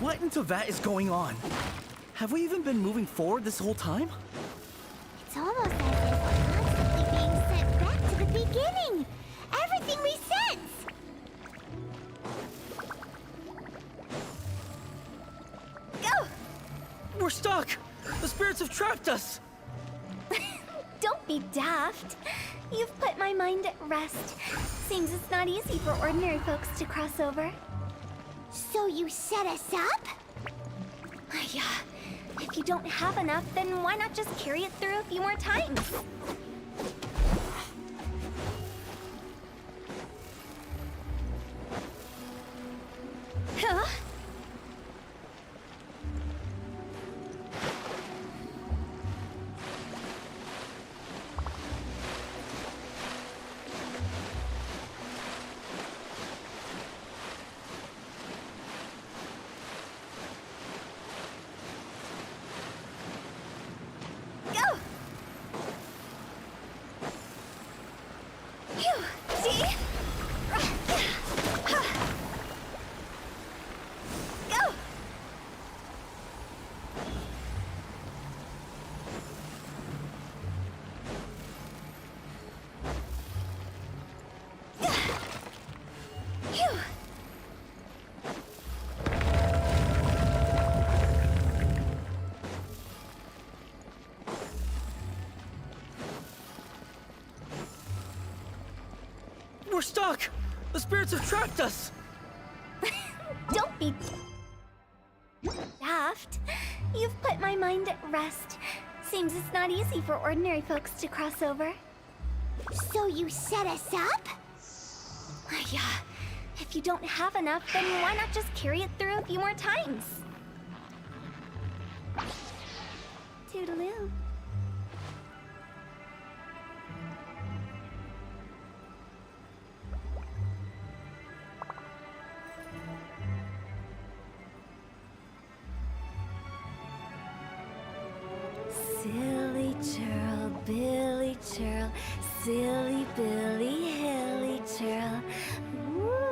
What into that is going on? Have we even been moving forward this whole time? It's almost as if we're constantly being sent back to the beginning. Everything we sense. Go! We're stuck! The spirits have trapped us! Don't be daft. You've put my mind at rest. Seems it's not easy for ordinary folks to cross over. So you set us up? Yeah. If you don't have enough, then why not just carry it through a few more times? Huh? We're stuck! The spirits have trapped us! Don't be daft. You've put my mind at rest. Seems it's not easy for ordinary folks to cross over. So you set us up? Yeah. If you don't have enough, then why not just carry it through a few more times? Toodaloo. Silly churl, Billy churl, silly Billy, hilly churl. Woo.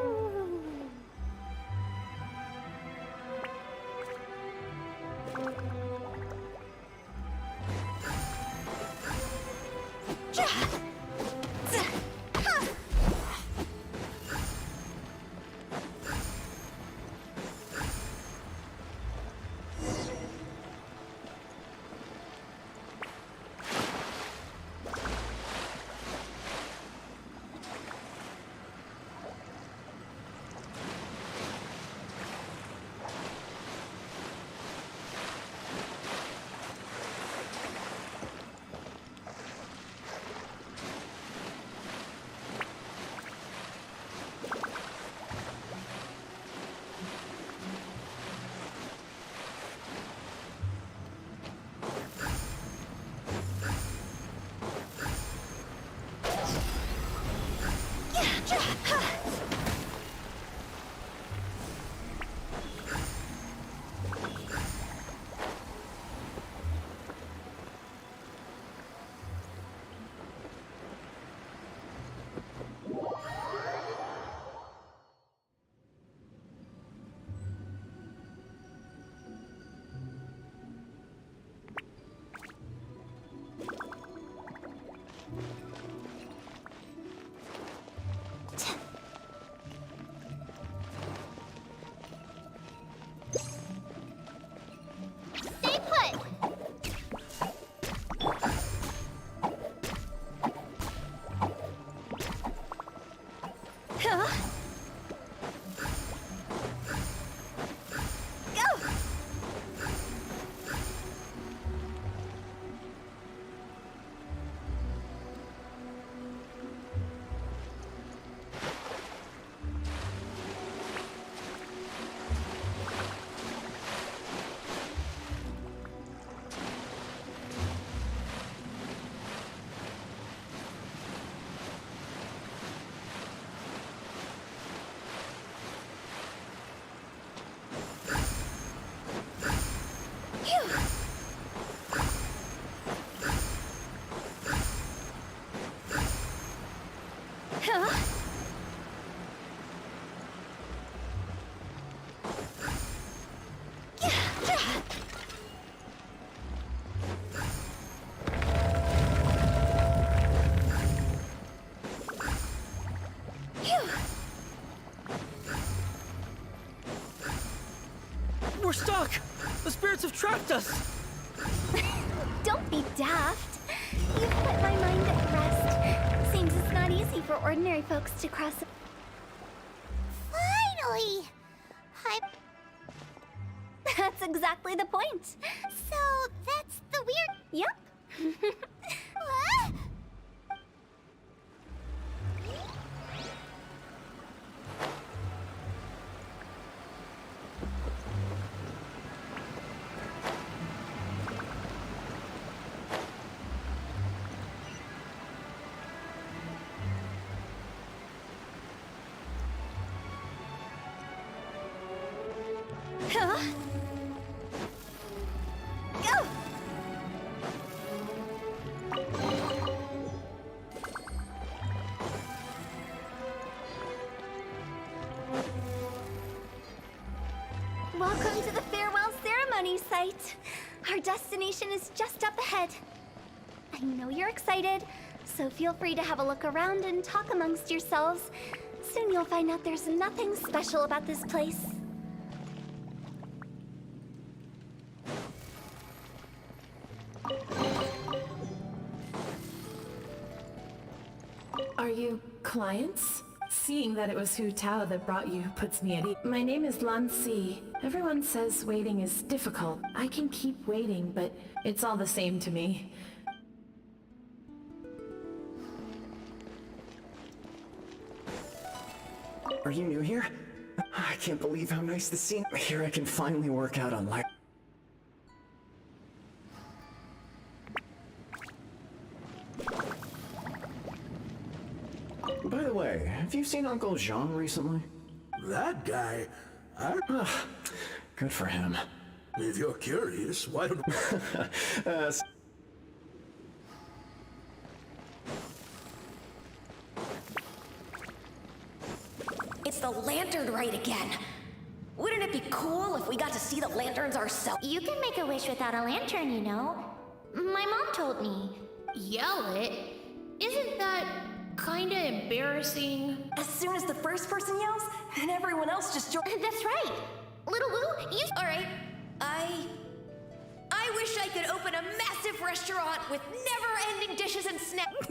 Stay put! Huh? Go! Huh? We're stuck! The spirits have trapped us! Don't be daft. You've put my mind at rest. Seems it's not easy for ordinary folks to cross. Finally! That's exactly the point. So, that's the weird... Yep. What? Huh? Go! Welcome to the farewell ceremony site. Our destination is just up ahead. I know you're excited, so feel free to have a look around and talk amongst yourselves. Soon you'll find out there's nothing special about this place. Are you clients? Seeing that it was Hu Tao that brought you puts me at ease. My name is Lan Si. Everyone says waiting is difficult. I can keep waiting, but it's all the same to me. Are you new here? I can't believe how nice the scene. Here I can finally work out on life. By the way, have you seen Uncle Jean recently? That guy? Good for him. If you're curious, why don't... It's the lantern rite again. Wouldn't it be cool if we got to see the lanterns ourselves? You can make a wish without a lantern, you know. My mom told me. Yell it? Isn't that kinda embarrassing? As soon as the first person yells, then everyone else just joins. That's right. Little Wu, you... Alright, I wish I could open a massive restaurant with never-ending dishes and snacks.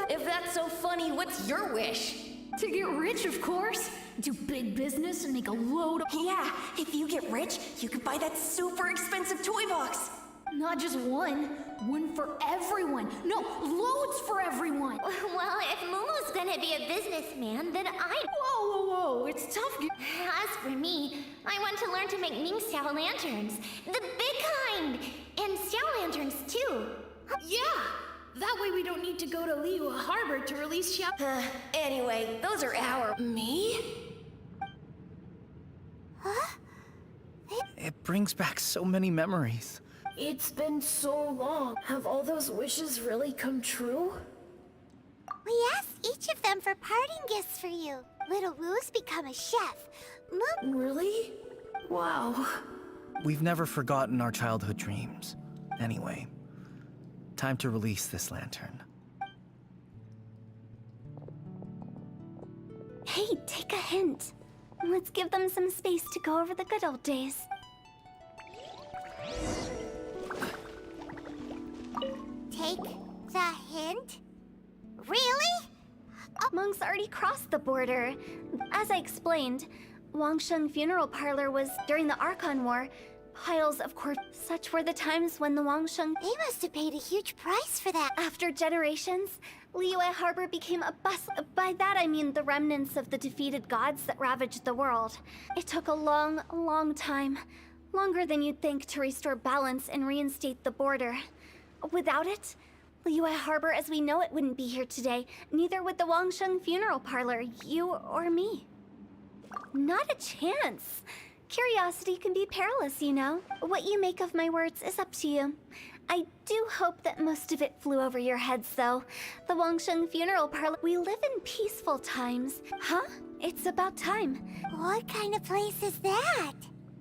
If that's so funny, what's your wish? To get rich, of course. Do big business and make a load of... Yeah, if you get rich, you could buy that super expensive toy box. Not just one. One for everyone. No, loads for everyone. Well, if Momo's gonna be a businessman, then I... Whoa, it's tough. As for me, I want to learn to make Ming Xiao lanterns. The big kind! And Xiao lanterns, too. Yeah! That way we don't need to go to Liyue Harbor to release Xiao. Anyway, those are our... Me? Huh? It brings back so many memories. It's been so long. Have all those wishes really come true? We asked each of them for parting gifts for you. Little Wu's become a chef. Really? Wow. We've never forgotten our childhood dreams. Anyway, time to release this lantern. Hey, take a hint. Let's give them some space to go over the good old days. Take the hint? Really? Monk's already crossed the border. As I explained, Wangsheng Funeral Parlor was during the Archon War. Piles of corpses. Such were the times when the Wangsheng... They must have paid a huge price for that. After generations, Liyue Harbor became a bust. By that I mean the remnants of the defeated gods that ravaged the world. It took a long, long time. Longer than you'd think to restore balance and reinstate the border. Without it, Liyue Harbor as we know it wouldn't be here today. Neither would the Wangsheng Funeral Parlor, you or me. Not a chance. Curiosity can be perilous, you know. What you make of my words is up to you. I do hope that most of it flew over your heads, though. The Wangsheng Funeral Parlor... We live in peaceful times. Huh? It's about time. What kind of place is that?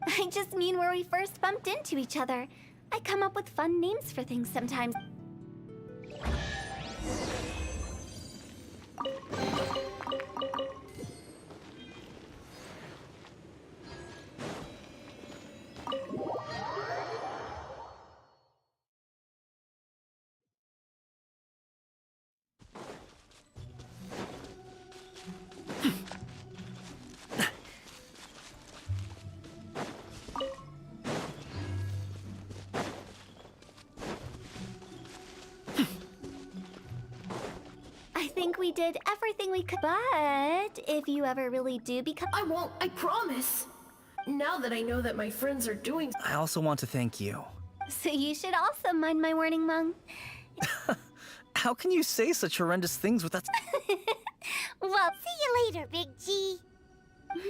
I just mean where we first bumped into each other. I come up with fun names for things sometimes. I think we did everything we could, but if you ever really do become... I won't, I promise. Now that I know that my friends are doing... I also want to thank you. So you should also mind my warning, Mung. How can you say such horrendous things without... Well, see you later, Big G.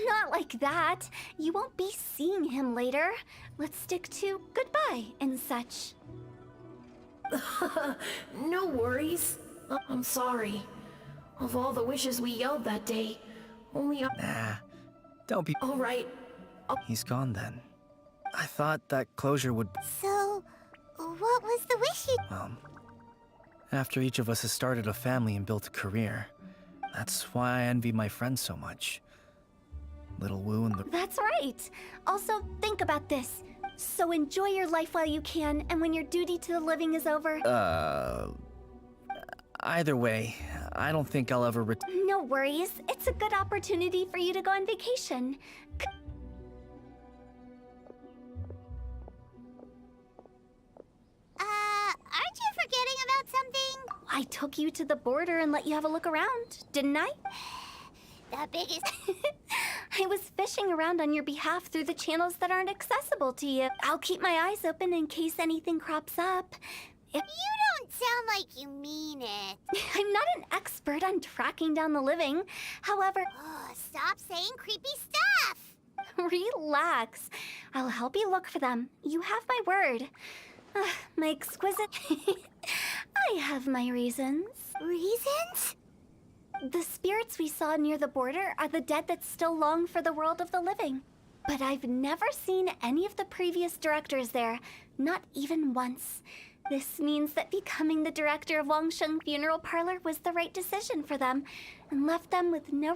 Not like that. You won't be seeing him later. Let's stick to goodbye and such. No worries. I'm sorry. Of all the wishes we yelled that day, only Nah, don't be... All right. He's gone then. I thought that closure would... So, what was the wish you... After each of us has started a family and built a career, that's why I envy my friends so much. Little Wu and the... That's right. Also, think about this. So enjoy your life while you can, and when your duty to the living is over... Either way, I don't think I'll ever No worries. It's a good opportunity for you to go on vacation. Aren't you forgetting about something? I took you to the border and let you have a look around, didn't I? The biggest... I was fishing around on your behalf through the channels that aren't accessible to you. I'll keep my eyes open in case anything crops up. You don't sound like you mean it. I'm not an expert on tracking down the living. However... Oh, stop saying creepy stuff! Relax. I'll help you look for them. You have my word. My exquisite... I have my reasons. Reasons? The spirits we saw near the border are the dead that still long for the world of the living. But I've never seen any of the previous directors there, not even once. This means that becoming the director of Wangsheng Funeral Parlor was the right decision for them, and left them with no